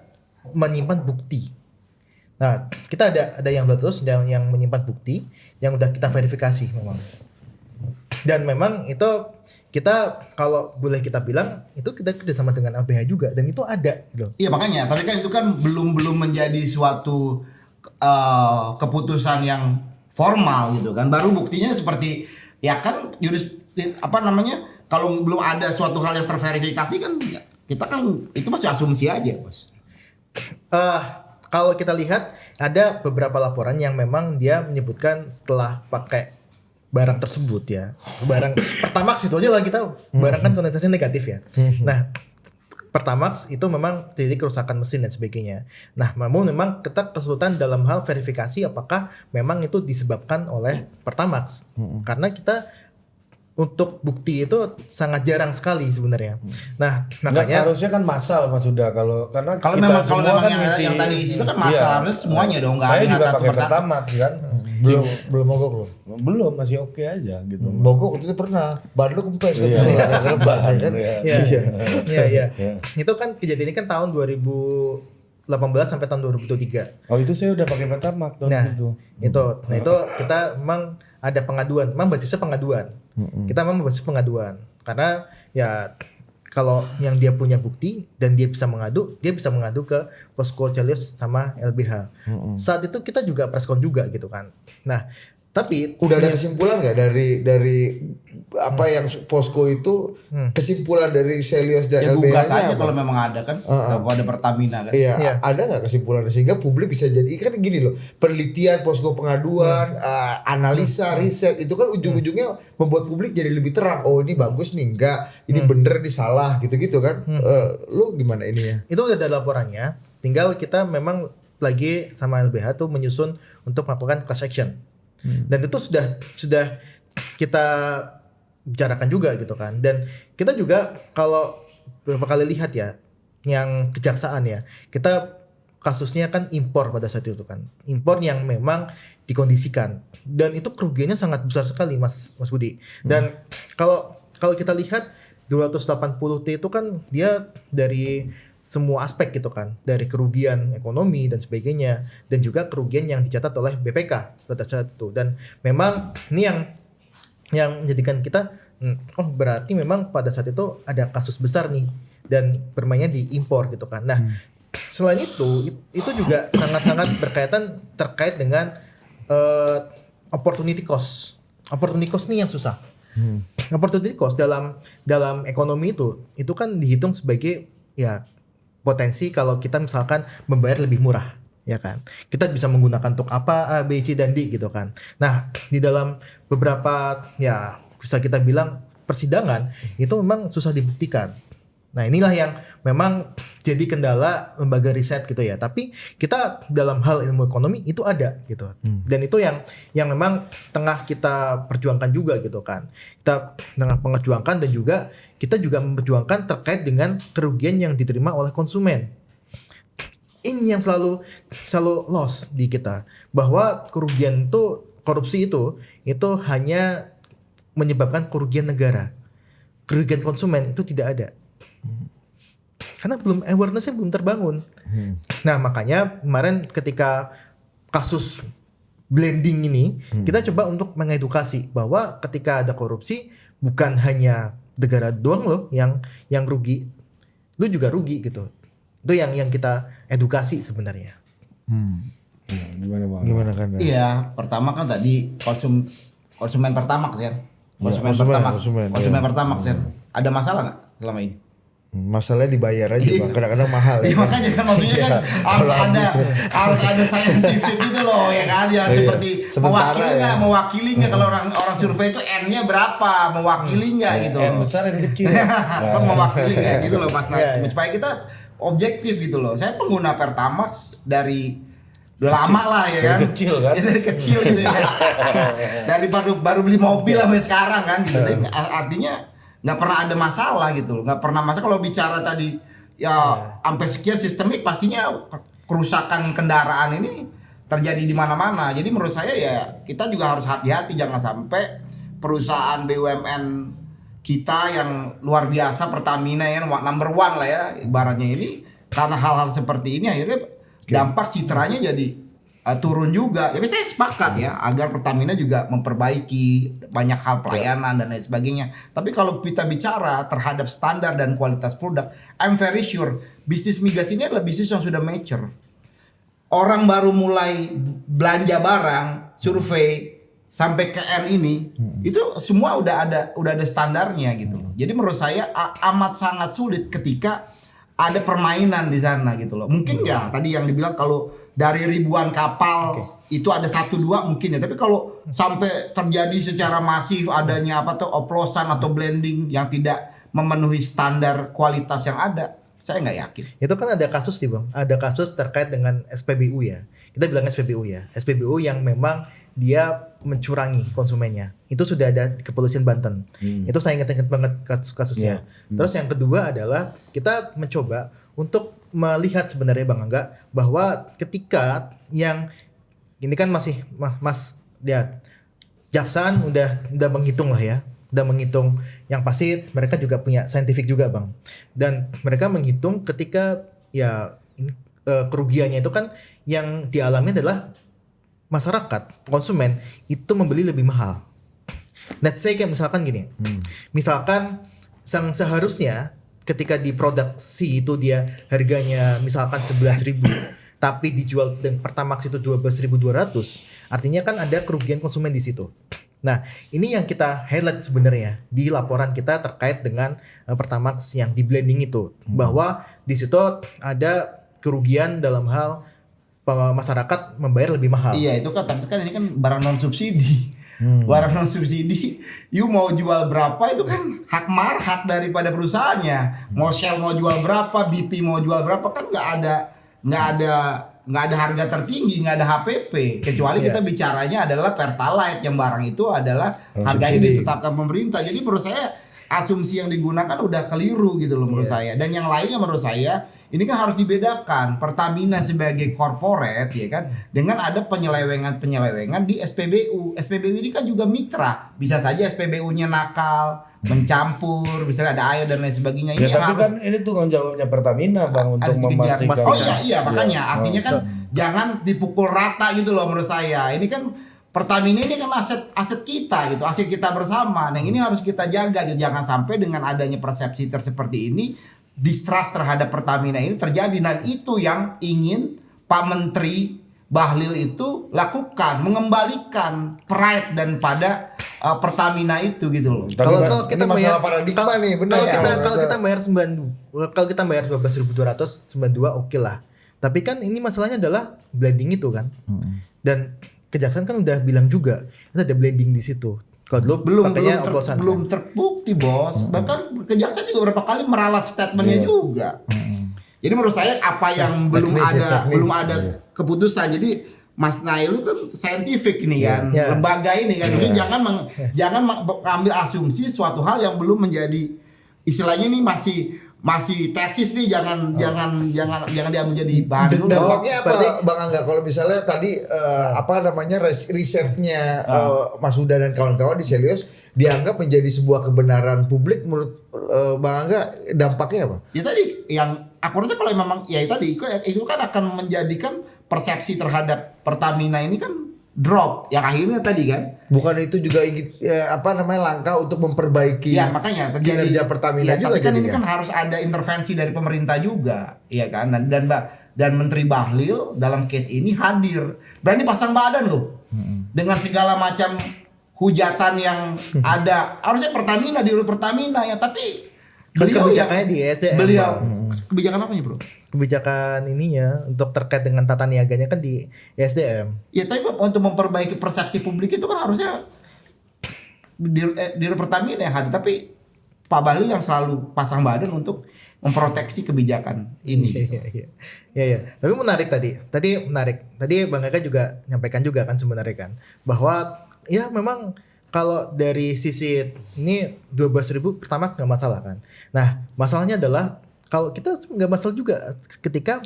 menyimpan bukti. Nah, kita ada yang 200 yang menyimpan bukti yang udah kita verifikasi memang. Dan memang itu kita kalau boleh kita bilang itu kita kerjasama dengan LBH juga dan itu ada gitu. Iya makanya, tapi kan itu kan belum menjadi suatu keputusan yang formal gitu kan. Baru buktinya seperti ya kan kalau belum ada suatu hal yang terverifikasi kan ya, kita kan itu masih asumsi aja, Bos. Kalau kita lihat ada beberapa laporan yang memang dia menyebutkan setelah pakai barang tersebut ya, barang Pertamax itu aja lah kita barang kan konotasi negatif ya. Nah, Pertamax itu memang terjadi kerusakan mesin dan sebagainya. Nah, namun memang kita kesulitan dalam hal verifikasi apakah memang itu disebabkan oleh Pertamax. Karena kita untuk bukti itu sangat jarang sekali sebenarnya. Nah, makanya harusnya kan massal Mas Huda karena Kalau kita memang semua kan yang tadi itu kan masalah harus semuanya dong, nggak saya ada juga satu pakai persatu. Pertamax kan. Belum mogok loh. Belum, masih oke aja gitu. Mogok waktu itu pernah, ban lu kempes. Iya, bahan, Kan? ya. Iya. Itu kan kejadian ini kan tahun 2018 sampai tahun 2023. Oh itu saya udah pakai Pertamax tahun itu. Nah itu kita memang ada pengaduan, memang basisnya pengaduan. Kita memang basis pengaduan karena ya kalau yang dia punya bukti dan dia bisa mengadu ke posko Celis sama LBH. Saat itu kita juga preskon juga gitu kan. Nah, tapi Udah ada kesimpulan nggak dari apa yang posko itu, kesimpulan dari Celios dan Ya gugat LBH-nya aja apa? kalau memang ada kan pada Pertamina kan. Iya, Iya. ada nggak kesimpulan sehingga publik bisa jadi kan gini loh, penelitian, posko pengaduan, analisa, riset itu kan ujung-ujungnya membuat publik jadi lebih terang. Oh ini bagus nih, enggak, ini bener, ini salah, gitu-gitu kan. Lu gimana ini ya? itu udah ada laporannya. Tinggal kita memang lagi sama LBH tuh menyusun untuk melakukan class action. Dan itu sudah kita bicarakan juga gitu kan. Dan kita juga kalau beberapa kali lihat ya yang kejaksaan ya, kita kasusnya kan impor pada saat itu kan. Impor yang memang dikondisikan dan itu kerugiannya sangat besar sekali Mas Budi. Dan kalau kita lihat 280T itu kan dia dari semua aspek gitu kan, dari kerugian ekonomi dan sebagainya dan juga kerugian yang dicatat oleh BPK pada saat itu. Dan memang ini yang menjadikan kita oh berarti memang pada saat itu ada kasus besar nih dan bermainnya di impor gitu kan. Nah, selain itu juga sangat-sangat berkaitan terkait dengan opportunity cost. Opportunity cost nih yang susah. Opportunity cost dalam ekonomi itu kan dihitung sebagai ya potensi kalau kita misalkan membayar lebih murah, ya kan. Kita bisa menggunakan untuk apa A, B, C dan D gitu kan. Nah, di dalam beberapa ya bisa kita bilang persidangan itu memang susah dibuktikan. Nah, inilah yang memang jadi kendala lembaga riset gitu ya. Tapi kita dalam hal ilmu ekonomi itu ada gitu. Dan itu yang memang tengah kita perjuangkan juga gitu kan. Kita tengah memperjuangkan dan juga kita juga memperjuangkan terkait dengan kerugian yang diterima oleh konsumen. Ini yang selalu loss di kita, bahwa kerugian itu, korupsi itu hanya menyebabkan kerugian negara. Kerugian konsumen itu tidak ada. Karena awareness-nya belum terbangun. Nah, makanya kemarin ketika kasus blending ini kita coba untuk mengedukasi bahwa ketika ada korupsi bukan hanya negara doang loh yang rugi, lu juga rugi gitu. Itu yang kita edukasi sebenarnya. Gimana Bang? Gimana kan? Iya, pertama kan tadi konsumen pertamax kan. Konsumen pertamax kan. Ada masalah nggak selama ini? Masalahnya dibayar aja Bang, kadang-kadang mahal Iya ya. makanya kan maksudnya kan harus ada scientific gitu loh ya kan, ya seperti mewakili nggak kalau orang survei itu N-nya berapa, mewakili nggak gitu N loh. besar N kecil. Kan mewakili nggak gitu loh Mas. Supaya kita objektif gitu loh. Saya pengguna Pertamax dari udah lama lah ya kan. Dari kecil kan? Ya, dari kecil gitu ya. Dari baru beli mobil sampai sekarang kan gitu. Tapi artinya nggak pernah ada masalah gitu loh, nggak pernah masalah. Kalau bicara tadi ya sampai sekian sistemik, pastinya kerusakan kendaraan ini terjadi di mana-mana. Jadi menurut saya ya kita juga harus hati-hati, jangan sampai perusahaan BUMN kita yang luar biasa, Pertamina yang number one lah ya ibaratnya ini, karena hal-hal seperti ini akhirnya dampak citranya jadi turun juga. Tapi saya sepakat ya agar Pertamina juga memperbaiki banyak hal pelayanan dan lain sebagainya. Tapi kalau kita bicara terhadap standar dan kualitas produk, I'm very sure bisnis migas ini adalah bisnis yang sudah mature. Orang baru mulai belanja barang, survei sampai ke N ini, itu semua udah ada standarnya gitu loh. Jadi menurut saya amat sangat sulit ketika ada permainan di sana gitu loh. Mungkin ya tadi yang dibilang kalau dari ribuan kapal itu ada 1-2 mungkin ya. Tapi kalau sampai terjadi secara masif adanya oplosan atau blending yang tidak memenuhi standar kualitas yang ada, saya nggak yakin. Itu kan ada kasus nih Bang, ada kasus terkait dengan SPBU ya. Kita bilang SPBU ya, SPBU yang memang dia mencurangi konsumennya. Itu sudah ada di Kepolisian Banten. Itu saya ingat banget kasusnya. Terus yang kedua adalah kita mencoba untuk melihat sebenarnya Bang Angga bahwa ketika yang ini kan masih Mas lihat jaksaan udah menghitung lah ya. Udah menghitung, yang pasti mereka juga punya scientific juga Bang. Dan mereka menghitung ketika ya kerugiannya itu kan yang dialami adalah masyarakat, konsumen itu membeli lebih mahal. Let's say kayak misalkan gini, misalkan seharusnya ketika diproduksi itu dia harganya misalkan 11.000, tapi dijual dengan Pertamax itu 12.200, artinya kan ada kerugian konsumen di situ. Nah, ini yang kita highlight sebenarnya di laporan kita terkait dengan Pertamax yang di blending itu, bahwa di situ ada kerugian dalam hal masyarakat membayar lebih mahal. Iya itu kan, tapi kan ini kan barang non subsidi. Barang non subsidi, you mau jual berapa itu kan hak daripada perusahaannya. Mau Shell mau jual berapa, BP mau jual berapa, kan nggak ada harga tertinggi, nggak ada HPP. Kecuali kita bicaranya adalah Pertalite yang barang itu adalah harganya ditetapkan pemerintah. Jadi menurut saya asumsi yang digunakan udah keliru gitu loh menurut saya. Dan yang lainnya menurut saya ini kan harus dibedakan Pertamina sebagai corporate ya kan, dengan ada penyelewengan di SPBU. SPBU ini kan juga mitra. Bisa saja SPBU-nya nakal, mencampur, misalnya ada air dan lain sebagainya. Ini tapi harus, kan ini tunggal jawabnya Pertamina Bang untuk memastikan. Oh iya makanya artinya kan jangan dipukul rata gitu loh menurut saya. Ini kan Pertamina ini kan aset kita gitu, aset kita bersama. Nah ini harus kita jaga gitu. Jangan sampai dengan adanya persepsi seperti ini, distrust terhadap Pertamina ini terjadi. Dan itu yang ingin Pak Menteri Bahlil itu lakukan, mengembalikan pride dan pada Pertamina itu gitu loh. Kalau kita masalah bayar paradigma nih, benar ya. Kalau kita bayar 12.292 oke lah. Tapi kan ini masalahnya adalah blending itu kan. Dan Kejaksaan kan udah bilang juga itu ada blending di situ. Kalau dulu belum terbukti bos. Bahkan Kejaksaan juga beberapa kali meralat statementnya juga. Jadi menurut saya apa yang belum ada keputusan. Jadi Mas Nail kan scientific ini kan, lembaga ini kan. Jadi jangan mengambil asumsi suatu hal yang belum menjadi, istilahnya ini masih tesis nih, jangan dia menjadi bahan dulu. Dampaknya apa Bang Angga kalau misalnya tadi risetnya Mas Huda dan kawan-kawan di Selyos dianggap menjadi sebuah kebenaran publik, menurut Bang Angga dampaknya apa? Ya tadi yang aku rasa kalau memang ya tadi itu kan akan menjadikan persepsi terhadap Pertamina ini kan drop yang akhirnya tadi kan. Bukan itu juga langkah untuk memperbaiki Ya makanya terjadi kinerja Pertamina juga tapi kan ini jadinya. kan harus ada intervensi dari pemerintah juga, ya kan? Dan Menteri Bahlil dalam case ini hadir, berani pasang badan loh, dengan segala macam hujatan yang ada. Harusnya Pertamina diurus Pertamina ya, tapi beliau kebijakannya di SDM. kebijakan apanya bro? Kebijakan ininya untuk terkait dengan tata niaganya kan di SDM. Ya tapi untuk memperbaiki persepsi publik itu kan harusnya di Pertamina yang hadir, tapi Pak Bahlil yang selalu pasang badan untuk memproteksi kebijakan ini. Iya. Tapi menarik tadi. Tadi Bang Eka juga nyampaikan juga kan sebenarnya kan bahwa ya memang kalau dari sisi ini 12.000 pertama nggak masalah kan. Nah masalahnya adalah kalau kita nggak masalah juga ketika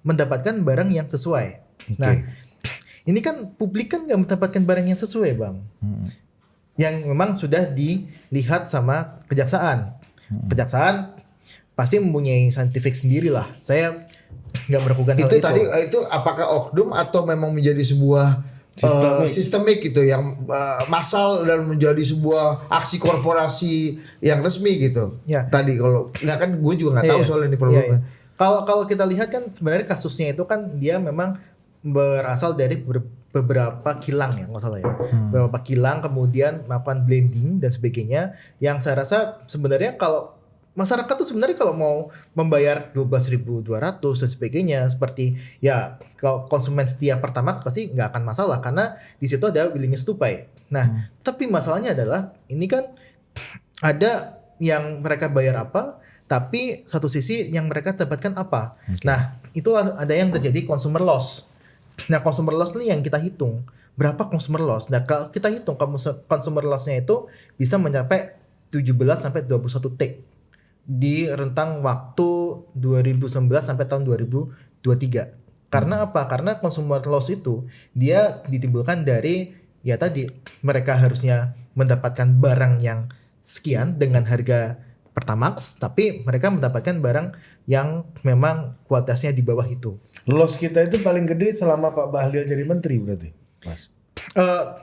mendapatkan barang yang sesuai. Nah ini kan publik kan nggak mendapatkan barang yang sesuai Bang. Yang memang sudah dilihat sama kejaksaan. Kejaksaan pasti mempunyai saintifik sendiri lah. Saya nggak meragukan hal Itu itu. tadi itu apakah oknum atau memang menjadi sebuah sistemik gitu yang massal dan menjadi sebuah aksi korporasi yang resmi gitu. Ya. Tadi kalau nggak kan gue juga nggak tahu Iya, soal ini iya, problemnya. iya. Kalau kita lihat kan sebenarnya kasusnya itu kan dia memang berasal dari beberapa kilang ya nggak salah ya. Beberapa kilang kemudian melakukan blending dan sebagainya yang saya rasa sebenarnya kalau masyarakat tuh sebenarnya kalau mau membayar 12.200 dan sebagainya seperti ya kalau konsumen setia Pertamax pasti nggak akan masalah karena di situ ada willingness to pay. Nah, tapi masalahnya adalah ini kan ada yang mereka bayar apa, tapi satu sisi yang mereka dapatkan apa. Nah, itu ada yang terjadi consumer loss. Nah, consumer loss ini yang kita hitung. Berapa consumer loss? Nah, kalau kita hitung consumer loss-nya itu bisa mencapai 17 sampai 21 T di rentang waktu 2019 sampai tahun 2023. Karena apa? Karena consumer loss itu dia ditimbulkan dari ya tadi mereka harusnya mendapatkan barang yang sekian dengan harga Pertamax, tapi mereka mendapatkan barang yang memang kualitasnya di bawah itu. Loss kita itu paling gede selama Pak Bahlil jadi menteri berarti, Mas.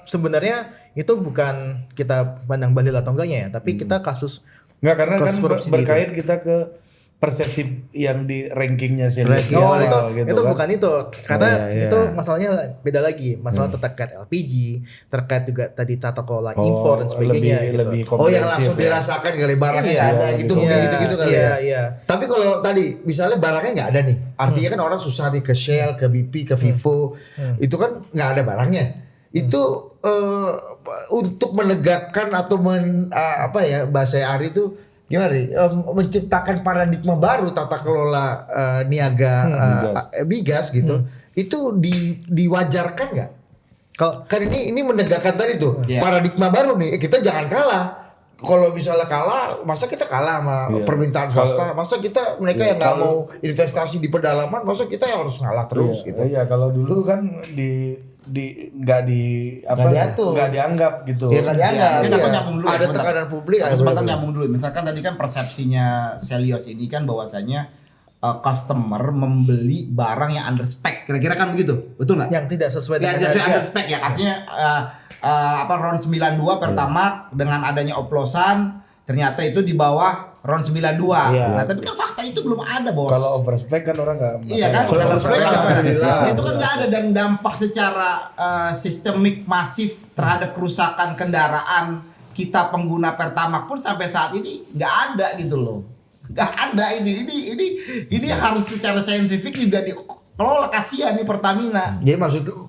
Sebenarnya itu bukan kita pandang Bahlil atau enggaknya ya, tapi kita kasus Enggak, karena kan kasus korupsi berkait kita ke persepsi yang di rankingnya Selios. Oh gitu itu kan. bukan itu karena iya. itu masalahnya beda lagi masalah terkait LPG terkait juga tadi tata kelola impor dan sebagainya gitu. lebih Oh yang komprehensif langsung ya. dirasakan kali barangnya Iya, nggak ada iya, gitu iya, mungkin gitu kali ya. Iya. Tapi kalau tadi misalnya barangnya nggak ada nih, artinya kan orang susah nih ke Shell, ke BP, ke Vivo, itu kan nggak ada barangnya. Itu untuk menegakkan atau bahasa Ari itu gimana nih? Menciptakan paradigma baru tata kelola niaga migas gitu. Itu diwajarkan nggak? Kalau Kan ini menegakkan tadi tuh Iya. paradigma baru nih. Kita jangan kalah. Kalau misalnya kalah, masa kita kalah sama Iya. permintaan swasta? Masa kita mereka yang nggak mau investasi di pedalaman, masa kita yang harus ngalah terus gitu? Iya, kalau dulu kan nggak diatur. nggak dianggap gitu. Ya nggak dianggap. Mungkin aku Iya. nyambung dulu ya, Ada sebentar. tekanan publik. Aku ayo, kesempatan boleh. nyambung dulu. Misalkan tadi kan persepsinya Selios ini kan bahwasanya customer membeli barang yang under spec. Kira-kira kan begitu, betul nggak? yang tidak sesuai Ya, dengan sesuai harga. under spec ya. Artinya RON 92 Pertamax dengan adanya oplosan ternyata itu di bawah RON 92. Iya. Nah, tapi kan fakta itu belum ada, Bos. Kalau overspec kan orang nggak Iya kan, Kalau kalau overspec overspec nggak nggak ada. alhamdulillah. Itu kan nggak ada, dan dampak secara sistemik masif terhadap kerusakan kendaraan kita pengguna Pertamax pun sampai saat ini nggak ada gitu loh. Nggak ada ini harus secara saintifik juga dikelola, kasihan nih Pertamina. Jadi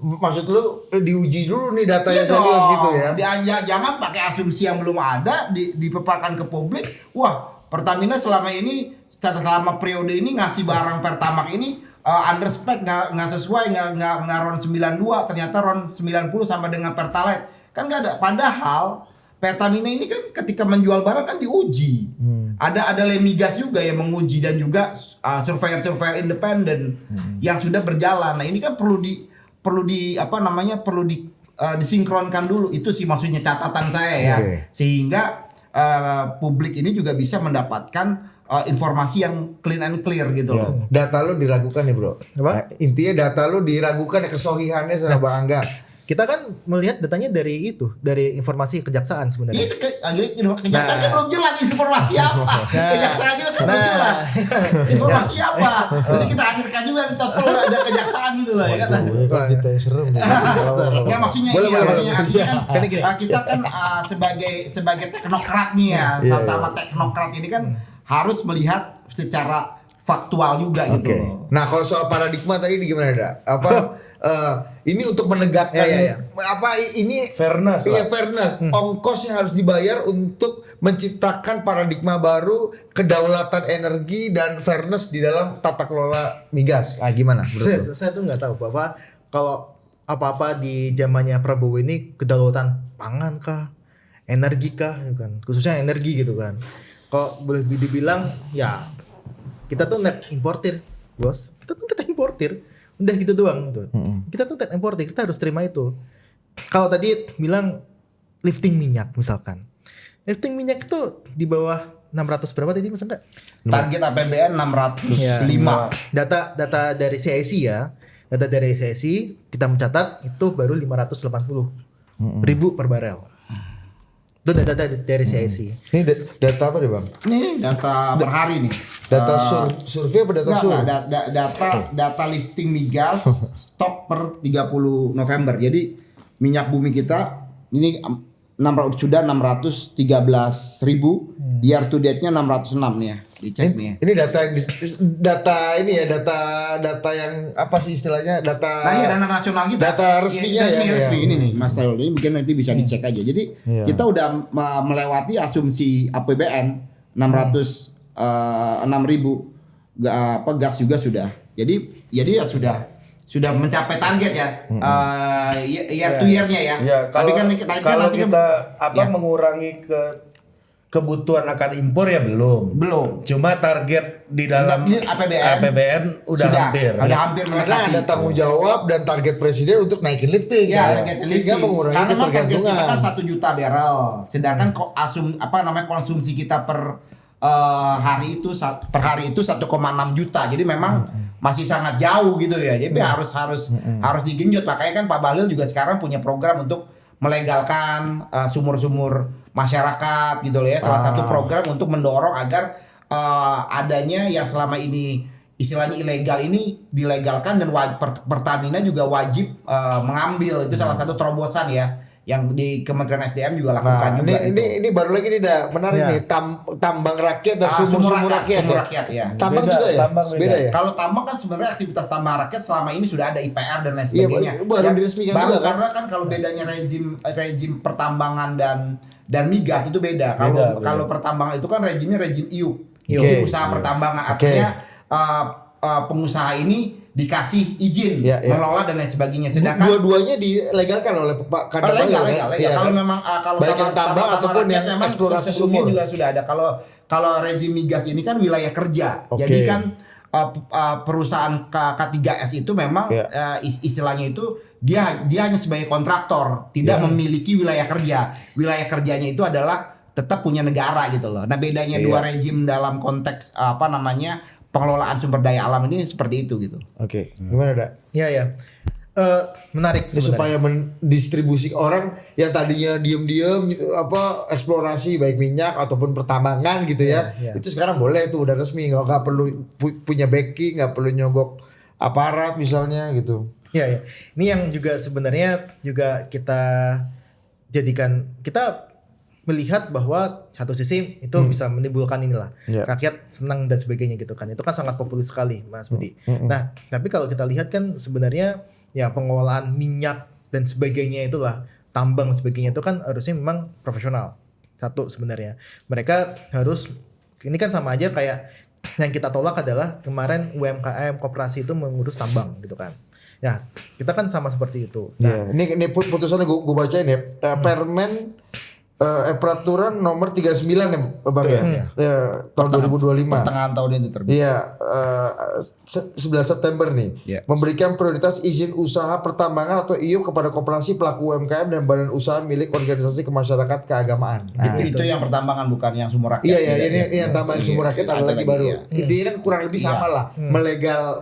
maksud lu diuji dulu nih datanya Iya serius dong. gitu ya? Jangan pakai asumsi yang belum ada dipaparkan ke publik. Wah, Pertamina selama ini selama periode ini ngasih barang Pertamax ini under spec, nggak sesuai, nggak RON 92, ternyata RON 90 sama dengan Pertalite. Kan nggak ada. Padahal Pertamina ini kan ketika menjual barang kan diuji. Ada Lemigas juga yang menguji dan juga surveyor independen yang sudah berjalan. Nah, ini kan perlu disinkronkan dulu. Itu sih maksudnya catatan saya ya. Oke. Sehingga publik ini juga bisa mendapatkan informasi yang clean and clear gitu loh. Data lu diragukan nih bro. Apa? Nah, intinya data lu diragukan ya kesohihannya sama Bang Angga. kita kan melihat datanya dari informasi kejaksaan sebenarnya. Itu kejaksaannya belum jelas informasi apa. Kejaksaannya kan belum jelas. Informasi apa? Jadi kita hadirkan juga di top ada kejaksaan gitu loh ya kan. Kita yang serem. Enggak maksudnya Boleh, iya, boleh, maksudnya boleh. artinya kan Karena gini. kita kan sebagai teknokrat nih ya, sama teknokrat ini kan harus melihat secara faktual juga gitu loh. Nah, kalau soal paradigma tadi gimana, Da? Ini untuk menegakkan ini Fairness Iya, lah. fairness. Ongkos yang harus dibayar untuk menciptakan paradigma baru, kedaulatan energi dan fairness di dalam tata kelola migas. Gimana menurut lu? Saya tuh nggak tahu bahwa kalau apa-apa di zamannya Prabowo ini kedaulatan pangan kah, energi kah, gitu kan? Khususnya energi gitu kan. Kalau boleh dibilang ya kita tuh net importir, bos. Kita tuh net importir. Udah gitu doang gitu. Kita tuh net importir, kita harus terima itu. Kalau tadi bilang lifting minyak misalkan. Lifting minyak itu di bawah 600 berapa tadi Mas Angga? Target APBN 605. Data dari CIC ya. Data dari CIC kita mencatat itu baru 580 ribu per barel. Itu data dari CIC. Ini data apa deh, Bang? Ini data per hari nih. Data survei apa data Data lifting migas stok per 30 November. Jadi minyak bumi kita ini sudah 613 ribu, year to date-nya 606 nih ya, dicek nih ya. Ini data yang apa sih istilahnya? Data Nah, iya dana nasional kita. Data resminya resmi ya. ini nih, Mas Taul. Ini mungkin nanti bisa dicek aja. Jadi kita udah melewati asumsi APBN 606 ribu. Gas juga sudah. Jadi ya sudah mencapai target ya. Year to year-nya ya. Ya, Tapi kan kalau nanti kita mengurangi kebutuhan akan impor ya belum. Cuma target di dalam APBN udah hampir. Udah hampir Karena mendekati. ada tanggung jawab dan target presiden untuk naikin lifting. Ya, target Sehingga lifting. mengurangi Karena memang target kita ketergantungan. kan 1 juta barrel. Sedangkan konsumsi kita per hari itu 1,6 juta. Jadi memang masih sangat jauh gitu ya. Jadi harus digenjot. Makanya kan Pak Bahlil juga sekarang punya program untuk melegalkan sumur-sumur masyarakat gitu loh ya. Salah satu program untuk mendorong agar adanya yang selama ini istilahnya ilegal ini dilegalkan dan Pertamina juga wajib mengambil. Itu salah satu terobosan ya yang di Kementerian SDM juga lakukan juga. Ini baru lagi nih, menarik nih, tambang rakyat dan sumur rakyat. Sumur rakyat ya. Tambang Beda, juga ya? tambang Beda ya? Kalau tambang kan sebenarnya aktivitas tambang rakyat selama ini sudah ada IPR dan lain sebagainya. Iya, baru diresmikan juga kan? Karena kan kalau bedanya rezim pertambangan dan migas itu beda. Kalau pertambangan itu kan rezimnya rezim IUP. Izin usaha pertambangan, artinya pengusaha ini dikasih izin mengelola dan lain sebagainya. Sedangkan dua-duanya dilegalkan oleh Pak Kadang. legal. Iya, Kalau kan? memang baik yang tambang ataupun yang memang eksplorasi sebelumnya sumur juga sudah ada. Kalau rezim migas ini kan wilayah kerja. Jadi kan perusahaan K3S itu memang istilahnya itu dia hanya sebagai kontraktor, tidak memiliki wilayah kerja. Wilayah kerjanya itu adalah tetap punya negara gitu loh. Nah, bedanya dua rezim dalam konteks pengelolaan sumber daya alam ini seperti itu gitu. Oke. Gimana, Da? Iya. Menarik Ini sebenarnya. supaya mendistribusi orang yang tadinya diem-diem eksplorasi baik minyak ataupun pertambangan gitu ya. Iya. Itu sekarang boleh tuh, udah resmi, nggak perlu punya backing, nggak perlu nyogok aparat misalnya gitu. Iya. Ini yang juga sebenarnya juga kita jadikan, kita melihat bahwa satu sisi itu bisa menimbulkan inilah rakyat senang dan sebagainya gitu kan. Itu kan sangat populis sekali Mas Budi. Nah, tapi kalau kita lihat kan sebenarnya ya pengelolaan minyak dan sebagainya itulah, tambang dan sebagainya itu kan harusnya memang profesional. Satu sebenarnya. Mereka harus, ini kan sama aja kayak yang kita tolak adalah kemarin UMKM koperasi itu mengurus tambang gitu kan. Ya, kita kan sama seperti itu. Nah, Ini putusannya gue bacain ya. Permen peraturan nomor 39 ya Bang ya. Tahun 2025. Pertengahan tahun ini terbit. Iya, 11 September nih. Iya. Memberikan prioritas izin usaha pertambangan atau IUP kepada koperasi pelaku UMKM dan badan usaha milik organisasi kemasyarakatan keagamaan. Nah, Itu yang pertambangan, bukan yang sumur rakyat. Iya, Tidak, ini ya. yang tambahan sumur rakyat ada lagi baru. iya. Intinya kan kurang lebih sama lah,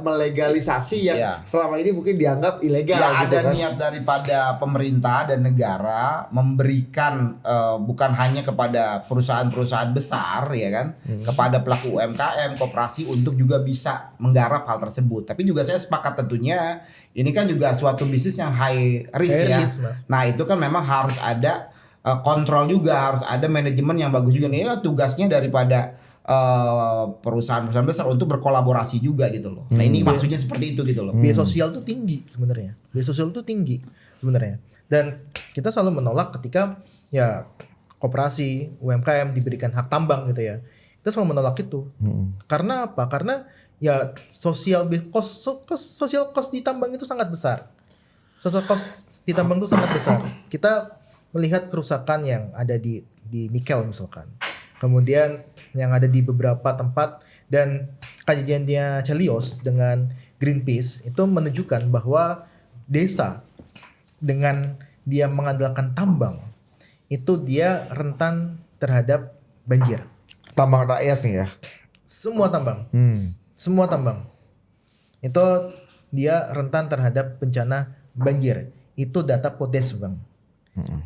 melegalisasi yang Iya. selama ini mungkin dianggap ilegal Ya, gitu ada kan. niat daripada pemerintah dan negara memberikan bukan hanya kepada perusahaan-perusahaan besar ya kan, kepada pelaku UMKM, koperasi untuk juga bisa menggarap hal tersebut. Tapi juga saya sepakat tentunya ini kan juga suatu bisnis yang high risk High ya. risk, Mas. Nah, itu kan memang harus ada kontrol juga, harus ada manajemen yang bagus juga. Ini tugasnya daripada perusahaan-perusahaan besar untuk berkolaborasi juga gitu loh. Nah, ini maksudnya seperti itu gitu loh. Biaya sosial tuh tinggi sebenarnya. Biaya sosial tuh tinggi sebenarnya. Dan kita selalu menolak ketika ya koperasi UMKM diberikan hak tambang gitu ya. Kita selalu menolak itu. Karena apa? Karena ya social cost di tambang itu sangat besar. Social cost di tambang itu sangat besar. Kita melihat kerusakan yang ada di nikel misalkan. Kemudian yang ada di beberapa tempat, dan kajiannya Celios dengan Greenpeace itu menunjukkan bahwa desa dengan dia mengandalkan tambang itu dia rentan terhadap banjir. Tambang rakyat nih ya. Semua tambang. Semua tambang. Itu dia rentan terhadap bencana banjir. Itu data Podes, Bang.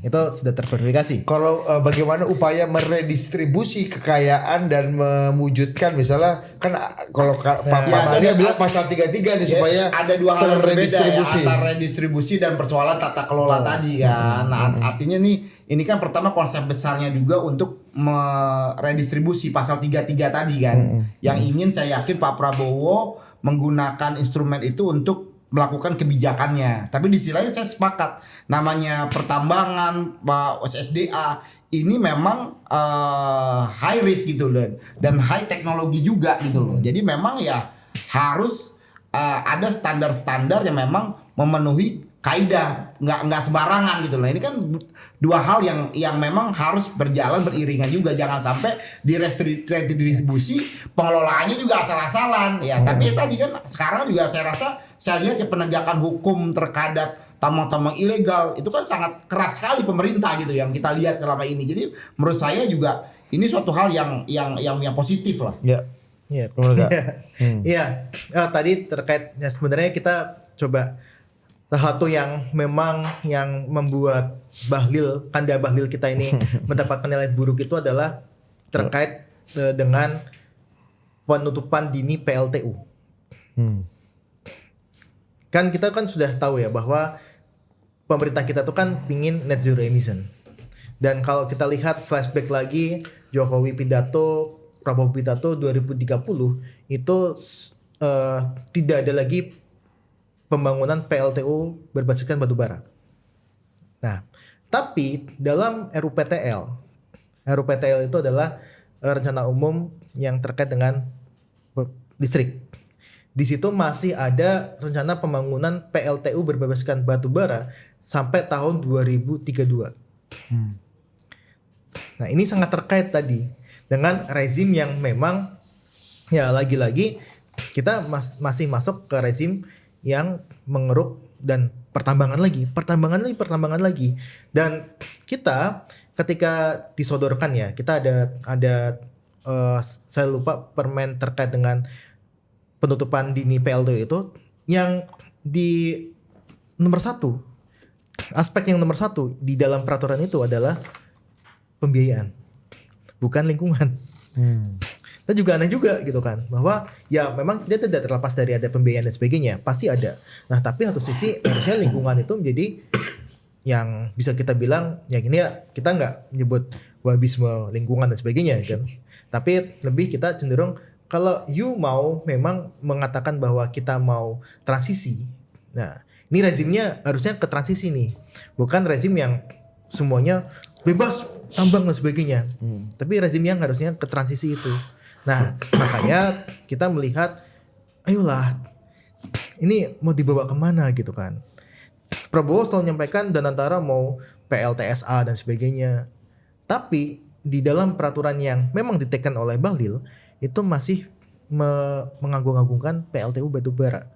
Itu sudah terverifikasi. Kalau bagaimana upaya meredistribusi kekayaan dan mewujudkan misalnya kan kalau Pak Mahathir bilang pasal 33 nih supaya ada dua hal yang berbeda ya, terredistribusi. antara redistribusi dan persoalan tata kelola tadi kan. Nah, artinya nih ini kan pertama konsep besarnya juga untuk meredistribusi pasal 33 tadi kan. Yang ingin saya yakin Pak Prabowo menggunakan instrumen itu untuk melakukan kebijakannya. Tapi di sisi lain saya sepakat, namanya pertambangan, SSDA ini memang high risk gitu loh, dan high teknologi juga gitu loh. Jadi memang ya harus ada standar-standar yang memang memenuhi kaidah, nggak sembarangan gitu loh. Ini kan dua hal yang memang harus berjalan beriringan juga. Jangan sampai di redistribusi pengelolaannya juga asal-asalan ya. Tapi tadi kan sekarang juga saya lihat ya penegakan hukum terhadap tambang-tambang ilegal itu kan sangat keras sekali pemerintah gitu yang kita lihat selama ini. Jadi menurut saya juga ini suatu hal yang positif lah. Ya. Iya. Benar nggak? Iya. Tadi terkait ya sebenarnya kita coba satu yang memang yang membuat Kanda Bahlil kita ini mendapatkan nilai buruk itu adalah terkait dengan penutupan dini PLTU. Kan kita kan sudah tahu ya bahwa pemerintah kita tuh kan pingin net zero emission. Dan kalau kita lihat flashback lagi Jokowi pidato, Prabowo pidato 2030 itu tidak ada lagi pembangunan PLTU berbasiskan batu bara. Nah, tapi dalam RUPTL itu adalah rencana umum yang terkait dengan listrik. Di situ masih ada rencana pembangunan PLTU berbasiskan batu bara sampai tahun 2032. Nah, ini sangat terkait tadi dengan rezim yang memang ya lagi-lagi kita masih masuk ke rezim yang mengeruk dan pertambangan lagi. Dan kita ketika disodorkan ya, kita ada saya lupa permen terkait dengan penutupan dini PLTU itu yang di nomor 1, aspek yang nomor 1 di dalam peraturan itu adalah pembiayaan, bukan lingkungan. Itu juga aneh juga gitu kan, bahwa ya memang dia tidak terlepas dari ada pembiayaan dan sebagainya, pasti ada. Nah tapi satu sisi harusnya lingkungan itu menjadi yang bisa kita bilang ya gini ya, kita nggak menyebut wabisme lingkungan dan sebagainya kan, tapi lebih kita cenderung kalau you mau memang mengatakan bahwa kita mau transisi, nah ini rezimnya harusnya ke transisi nih, bukan rezim yang semuanya bebas tambang dan sebagainya, tapi rezim yang harusnya ke transisi itu. Nah makanya kita melihat ayolah ini mau dibawa kemana gitu kan. Prabowo selalu menyampaikan dan antara mau PLTSA dan sebagainya. Tapi di dalam peraturan yang memang ditekan oleh Bahlil itu masih mengagung-agungkan PLTU batubara.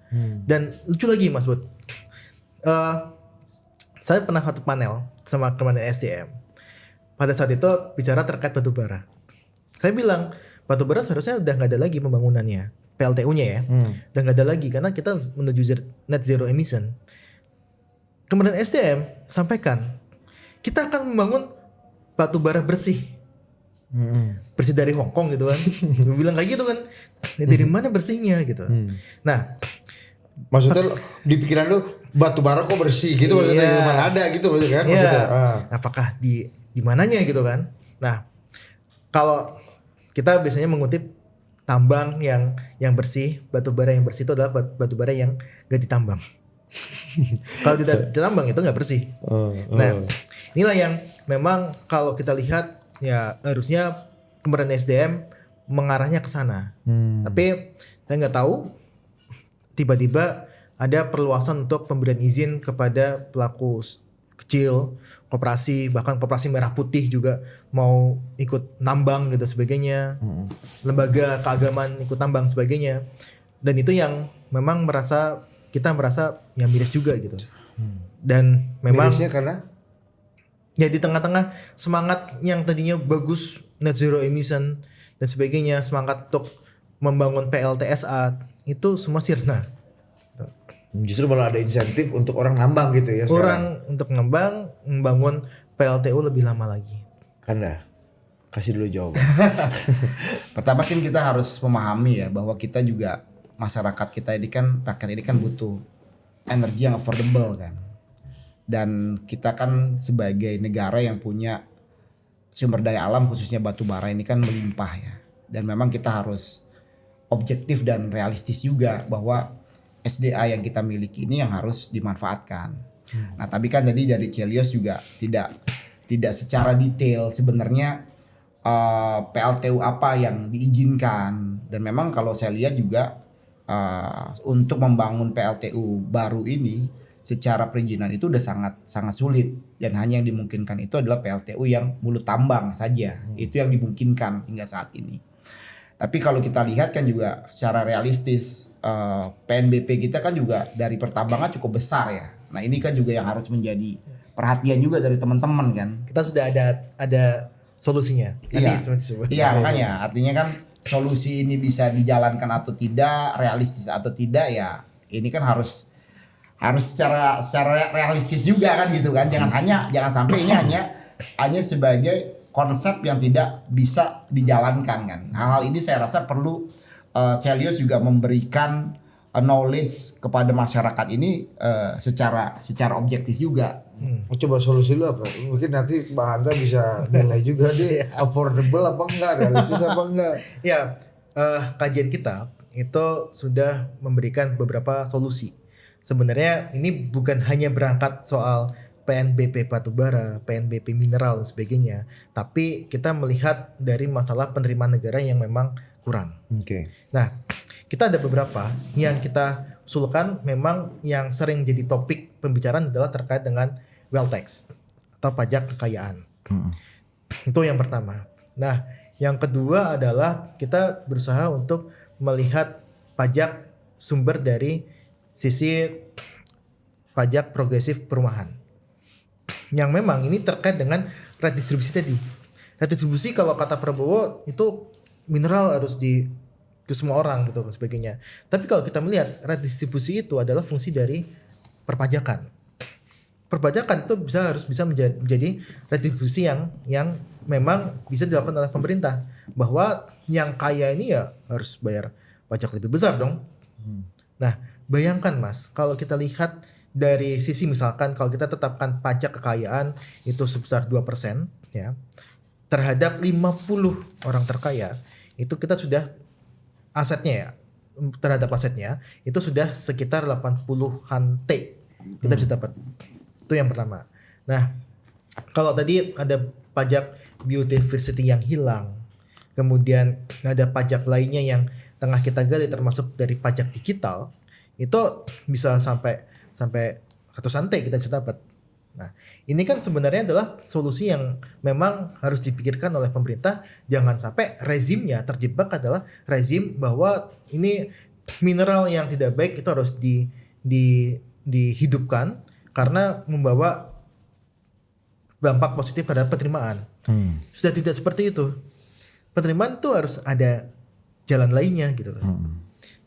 Dan lucu lagi Mas Bud, saya pernah satu panel sama Kementerian SDM. Pada saat itu bicara terkait batubara. Saya bilang batubara seharusnya udah nggak ada lagi pembangunannya, PLTU-nya ya, udah nggak ada lagi karena kita menuju net zero emission. Kementerian SDM sampaikan kita akan membangun batubara bersih. Bersih dari Hong Kong gitu kan. Gue bilang kayak gitu kan. Dari mana bersihnya gitu. Nah, Maksudnya di pikiran lu batu bara kok bersih gitu maksudnya Iya. mana ada gitu kan iya. maksudnya. Apakah di mananya gitu kan? Nah, kalau kita biasanya mengutip tambang yang bersih, batu bara yang bersih itu adalah batu bara yang gak ditambang. Kalau tidak ditambang itu nggak bersih. Nah, inilah yang memang kalau kita lihat ya harusnya Kementerian SDM mengarahnya ke sana. Tapi saya nggak tahu tiba-tiba ada perluasan untuk pemberian izin kepada pelaku kecil, koperasi, bahkan koperasi merah putih juga mau ikut nambang gitu sebagainya. Lembaga keagamaan ikut nambang sebagainya. Dan itu yang memang kita merasa yang miris juga gitu. Dan memang Mirisnya karena ya di tengah-tengah semangat yang tadinya bagus net zero emission dan sebagainya, semangat untuk membangun PLTSA itu semua sirna. justru malah ada insentif untuk orang nambang gitu ya sekarang. Orang untuk membangun PLTU lebih lama lagi. Kanda kasih dulu jawaban. Pertama kan kita harus memahami ya bahwa kita juga masyarakat kita ini kan rakyat ini kan butuh energi yang affordable kan. Dan kita kan sebagai negara yang punya sumber daya alam khususnya batu bara ini kan melimpah ya. Dan memang kita harus objektif dan realistis juga bahwa SDA yang kita miliki ini yang harus dimanfaatkan. Nah, tapi kan tadi dari Chelios juga tidak secara detail sebenarnya PLTU apa yang diizinkan. Dan memang kalau saya lihat juga untuk membangun PLTU baru ini secara perizinan itu udah sangat sulit, dan hanya yang dimungkinkan itu adalah PLTU yang mulut tambang saja. Itu yang dimungkinkan hingga saat ini. Tapi kalau kita lihat kan juga secara realistis PNBP kita kan juga dari pertambangan cukup besar ya. Nah, ini kan juga yang harus menjadi perhatian juga dari teman-teman kan. Kita sudah ada solusinya. Iya. Iya, Iya. makanya artinya kan solusi ini bisa dijalankan atau tidak, realistis atau tidak ya. Ini kan harus secara realistis juga kan gitu kan. Jangan sampai ini hanya sebagai konsep yang tidak bisa dijalankan kan. Hal-hal ini saya rasa perlu Chelios juga memberikan knowledge kepada masyarakat ini secara objektif juga. Coba solusi lu apa? Mungkin nanti Mbak Handa bisa nilai juga dia affordable apa enggak, realistis apa enggak. Ya, kajian kita itu sudah memberikan beberapa solusi. Sebenarnya ini bukan hanya berangkat soal PNBP batubara, PNBP mineral dan sebagainya, tapi kita melihat dari masalah penerimaan negara yang memang kurang. Oke. Nah, kita ada beberapa yang kita usulkan, memang yang sering jadi topik pembicaraan adalah terkait dengan wealth tax atau pajak kekayaan. Itu yang pertama. Nah, yang kedua adalah kita berusaha untuk melihat pajak sumber dari sisi pajak progresif perumahan. Yang memang ini terkait dengan redistribusi tadi. Redistribusi kalau kata Prabowo itu mineral harus ke semua orang gitu dan sebagainya. Tapi kalau kita melihat redistribusi itu adalah fungsi dari perpajakan. Perpajakan itu harus bisa menjadi redistribusi yang memang bisa dilakukan oleh pemerintah, bahwa yang kaya ini ya harus bayar pajak lebih besar dong. Nah, bayangkan Mas, kalau kita lihat dari sisi misalkan kalau kita tetapkan pajak kekayaan itu sebesar 2% ya, terhadap 50 orang terkaya, itu kita sudah asetnya ya, terhadap asetnya itu sudah sekitar 80-an T kita bisa dapat. Itu yang pertama. Nah, kalau tadi ada pajak biodiversity yang hilang, kemudian ada pajak lainnya yang tengah kita gali termasuk dari pajak digital, itu bisa sampai ratusan T kita bisa dapat. Nah, ini kan sebenarnya adalah solusi yang memang harus dipikirkan oleh pemerintah. Jangan sampai rezimnya terjebak adalah rezim bahwa ini mineral yang tidak baik itu harus dihidupkan karena membawa dampak positif terhadap penerimaan. Sudah tidak seperti itu. Penerimaan tuh harus ada jalan lainnya gitu loh.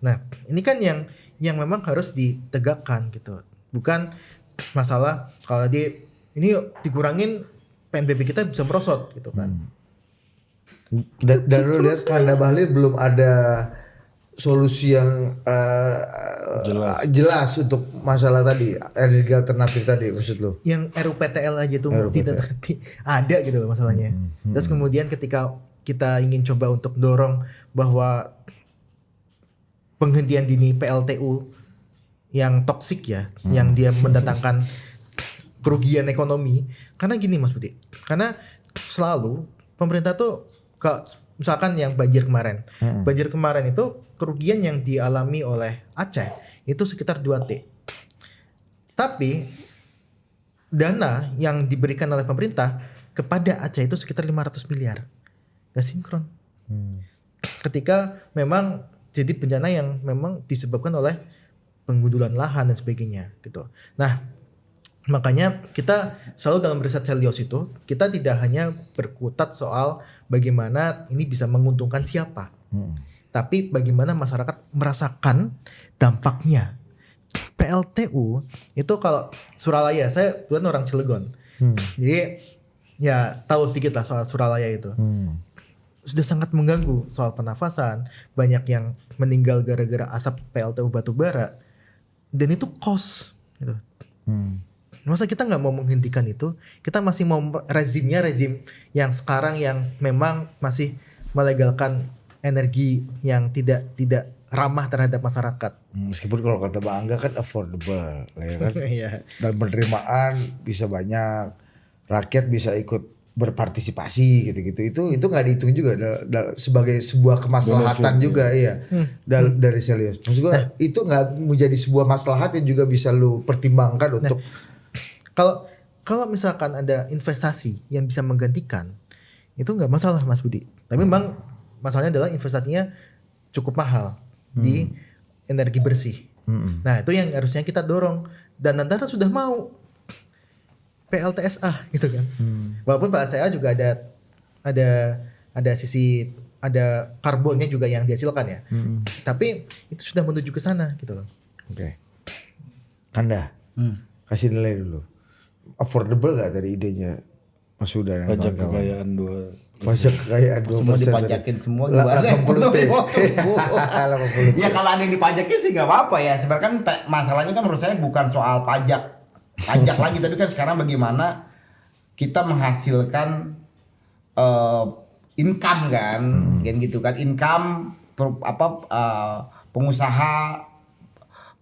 Nah, ini kan yang memang harus ditegakkan gitu. Bukan masalah kalau ini dikurangin PNBP kita bisa merosot gitu kan. Dan lu lihat Kanda Bahlil belum ada solusi yang jelas untuk masalah tadi, energi alternatif tadi maksud lu? Yang RUPTL aja tuh tidak ada gitu loh masalahnya. Terus kemudian ketika kita ingin coba untuk dorong bahwa penghentian dini PLTU yang toksik ya, yang dia mendatangkan kerugian ekonomi. Karena gini Mas Budi, karena selalu pemerintah tuh misalkan yang banjir kemarin. Banjir kemarin itu kerugian yang dialami oleh Aceh itu sekitar 2T. Tapi dana yang diberikan oleh pemerintah kepada Aceh itu sekitar 500 miliar. Gak sinkron. Ketika memang jadi bencana yang memang disebabkan oleh penggundulan lahan dan sebagainya gitu. Nah, makanya kita selalu dalam riset Celios itu kita tidak hanya berkutat soal bagaimana ini bisa menguntungkan siapa, tapi bagaimana masyarakat merasakan dampaknya. PLTU itu kalau Suralaya, saya bukan orang Cilegon, jadi ya tahu sedikit lah soal Suralaya itu. Sudah sangat mengganggu soal pernafasan, banyak yang meninggal gara-gara asap PLTU batubara, dan itu cost gitu. Masa kita nggak mau menghentikan itu? Kita masih mau rezim yang sekarang yang memang masih melegalkan energi yang tidak ramah terhadap masyarakat. Meskipun kalau kata Bang Angga kan affordable, ya kan? Iya. Dan penerimaan bisa banyak, rakyat bisa ikut berpartisipasi gitu-gitu. Itu nggak dihitung juga sebagai sebuah kemaslahatan juga iya. Dari Celios. Maksud gua itu nggak menjadi sebuah maslahat yang juga bisa lu pertimbangkan untuk kalau misalkan ada investasi yang bisa menggantikan, itu nggak masalah Mas Budi. Tapi memang masalahnya adalah investasinya cukup mahal di energi bersih. Nah itu yang harusnya kita dorong. Dan Nantara sudah mau PLTSA gitu kan. Walaupun PLTSA juga ada sisi ada karbonnya juga yang dihasilkan ya. Tapi itu sudah menuju ke sana gitu loh. Oke. Anda kasih nilai dulu. Affordable gak dari idenya Mas Huda yang pajak kekayaan 2%. Pajak kekayaan 2%. Semua dipajakin semua gimana? 80 Ya kalau ada yang dipajakin sih nggak apa-apa ya. Sebenarnya kan masalahnya kan menurut saya bukan soal pajak lagi, tapi kan sekarang bagaimana kita menghasilkan income kan, gitu kan, income pengusaha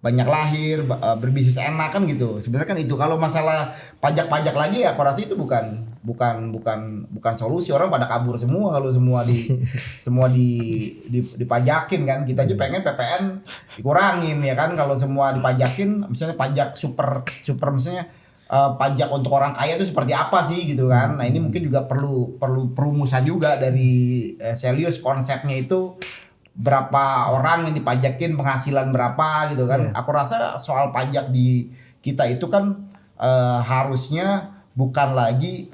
banyak lahir, berbisnis enak kan gitu. Sebenarnya kan itu. Kalau masalah pajak lagi ya aku rasa itu bukan solusi. Orang pada kabur semua kalau semua dipajakin kan. Kita aja pengen PPN dikurangin ya kan. Kalau semua dipajakin, misalnya pajak super misalnya pajak untuk orang kaya itu seperti apa sih gitu kan. Nah, ini mungkin juga perlu perumusan juga dari Celios, konsepnya itu berapa orang yang dipajakin, penghasilan berapa gitu kan. Aku rasa soal pajak di kita itu kan harusnya bukan lagi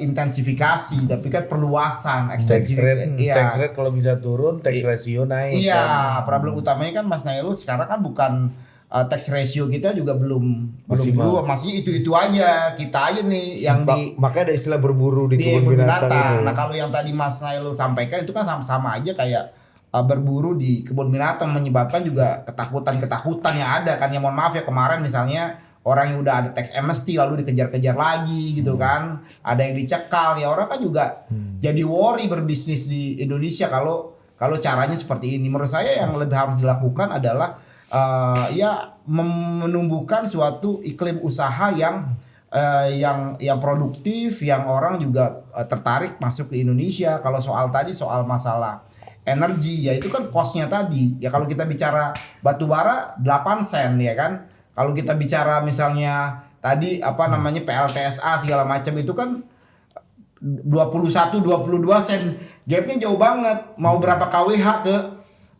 intensifikasi, tapi kan perluasan, ekstensifikasi. Tax rate kalau bisa turun, tax ratio naik. Iya, kan. problem utamanya kan Mas Nailul sekarang kan bukan tax ratio kita juga belum Maksimal. berubah, masih itu aja, kita aja nih yang makanya ada istilah berburu di di kebun binatang itu. Nah, kalau yang tadi Mas Nailul sampaikan itu kan sama aja kayak berburu di kebun binatang, menyebabkan juga ketakutan yang ada kan. Ya mohon maaf ya, kemarin misalnya orang yang udah ada tax amnesty lalu dikejar-kejar lagi gitu kan, ada yang dicekal, ya orang kan juga jadi worry berbisnis di Indonesia kalau caranya seperti ini. Menurut saya yang lebih harus dilakukan adalah ya menumbuhkan suatu iklim usaha yang produktif, yang orang juga tertarik masuk ke Indonesia. Kalau soal masalah energi, ya itu kan cost-nya tadi. Ya kalau kita bicara batu bara 8 sen ya kan. Kalau kita bicara misalnya tadi apa namanya PLTSA segala macam itu kan 21-22 sen, gapnya jauh banget. Mau berapa KWH ke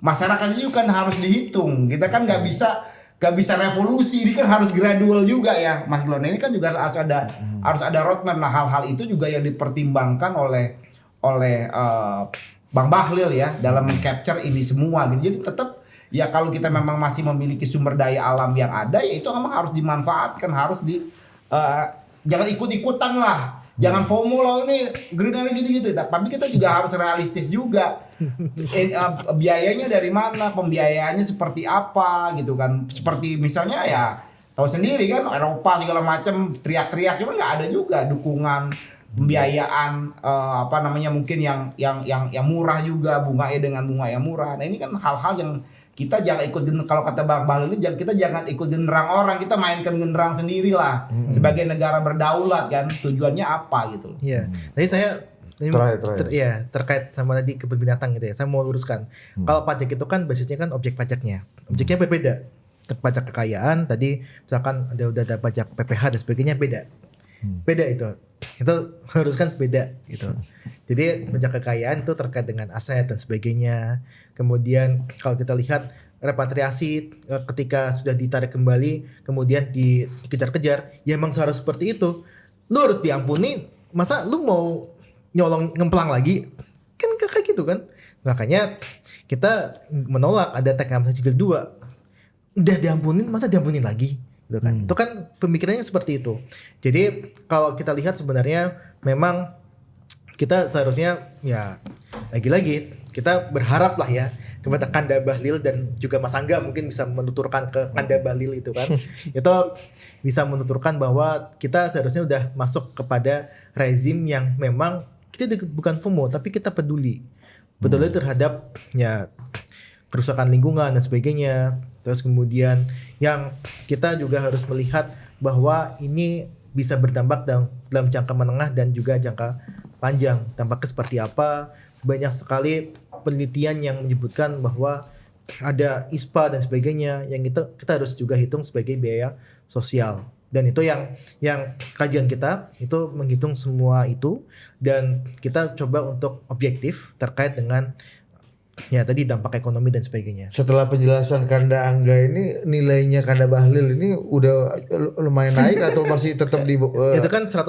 masyarakat itu kan harus dihitung. Kita kan nggak bisa revolusi, ini kan harus gradual juga ya, Mas Glon. Ini kan juga harus ada roadmap. Nah, hal-hal itu juga yang dipertimbangkan oleh Bang Bahlil ya dalam capture ini semua gitu. Jadi tetap ya kalau kita memang masih memiliki sumber daya alam yang ada, ya itu memang harus dimanfaatkan, harus jangan ikut-ikutan lah. Jangan FOMO lah ini greenery gitu-gitu. Tapi kita juga harus realistis juga. Biayanya dari mana, pembiayaannya seperti apa gitu kan. Seperti misalnya ya tahu sendiri kan Eropa segala macam teriak-teriak, cuma nggak ada juga dukungan pembiayaan apa namanya mungkin yang murah juga, bunganya dengan bunga yang murah. Nah ini kan hal-hal yang kita jangan ikut, kalau kata Bang Bahlil ini kita jangan ikut genderang orang, kita mainkan genderang sendiri lah. Sebagai negara berdaulat kan, tujuannya apa gitu loh. Iya. Tadi saya Terakhir. terkait sama tadi kebun binatang gitu ya. Saya mau luruskan. Kalau pajak itu kan basisnya kan objek pajaknya. Objeknya berbeda. Pajak kekayaan tadi misalkan udah ada pajak PPH dan sebagainya beda. Beda itu harus kan beda gitu. Jadi pajak kekayaan itu terkait dengan aset dan sebagainya. Kemudian kalau kita lihat repatriasi ketika sudah ditarik kembali kemudian dikejar-kejar, ya emang harus seperti itu. Lu harus diampuni, masa lu mau nyolong ngemplang lagi? Kan kayak gitu kan. Makanya kita menolak ada tax amnesty jilid 2. Udah diampunin, masa diampunin lagi? Gitu kan. Itu kan pemikirannya seperti itu. Jadi kalau kita lihat sebenarnya memang kita seharusnya ya lagi-lagi kita berharap lah ya kepada Kanda Bahlil dan juga Mas Angga mungkin bisa menuturkan ke Kanda Bahlil itu kan. Itu bisa menuturkan bahwa kita seharusnya udah masuk kepada rezim yang memang kita bukan FOMO tapi kita peduli terhadap ya kerusakan lingkungan dan sebagainya. Terus kemudian yang kita juga harus melihat bahwa ini bisa berdampak dalam jangka menengah dan juga jangka panjang. Dampaknya seperti apa? Banyak sekali penelitian yang menyebutkan bahwa ada ISPA dan sebagainya yang kita harus juga hitung sebagai biaya sosial. Dan itu yang kajian kita itu menghitung semua itu dan kita coba untuk objektif terkait dengan ya tadi dampak ekonomi dan sebagainya. Setelah penjelasan Kanda Angga ini, nilainya Kanda Bahlil ini udah lumayan naik atau masih tetap di Itu kan 161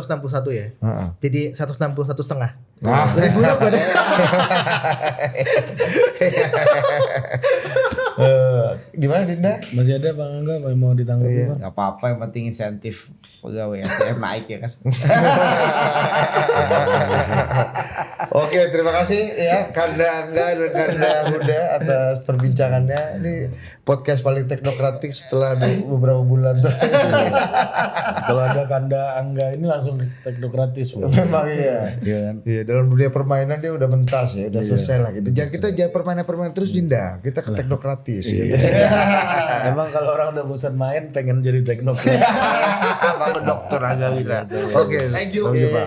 ya. Jadi 161 setengah. Ribu apa deh? Gimana Dinda? Masih ada Bang Angga yang mau ditanggapi Bang? Gak apa-apa, yang penting insentif pegawai SDM naik ya kan. Oke, terima kasih ya Kanda Angga dan Kanda Huda atas perbincangannya. Ini podcast paling teknokratik setelah beberapa bulan. Kalau ada Kanda Angga ini langsung teknokratis. Memang iya. Iya kan? Iya, dalam dunia permainan dia udah mentas ya, udah selesai lah gitu. Kita jangan permainan terus Dinda, kita ke teknokratis. Ya. Emang kalau orang udah bosan main pengen jadi teknokrat. Bang Dokter Angga Wira. Oke, Thank you. sampai jumpa.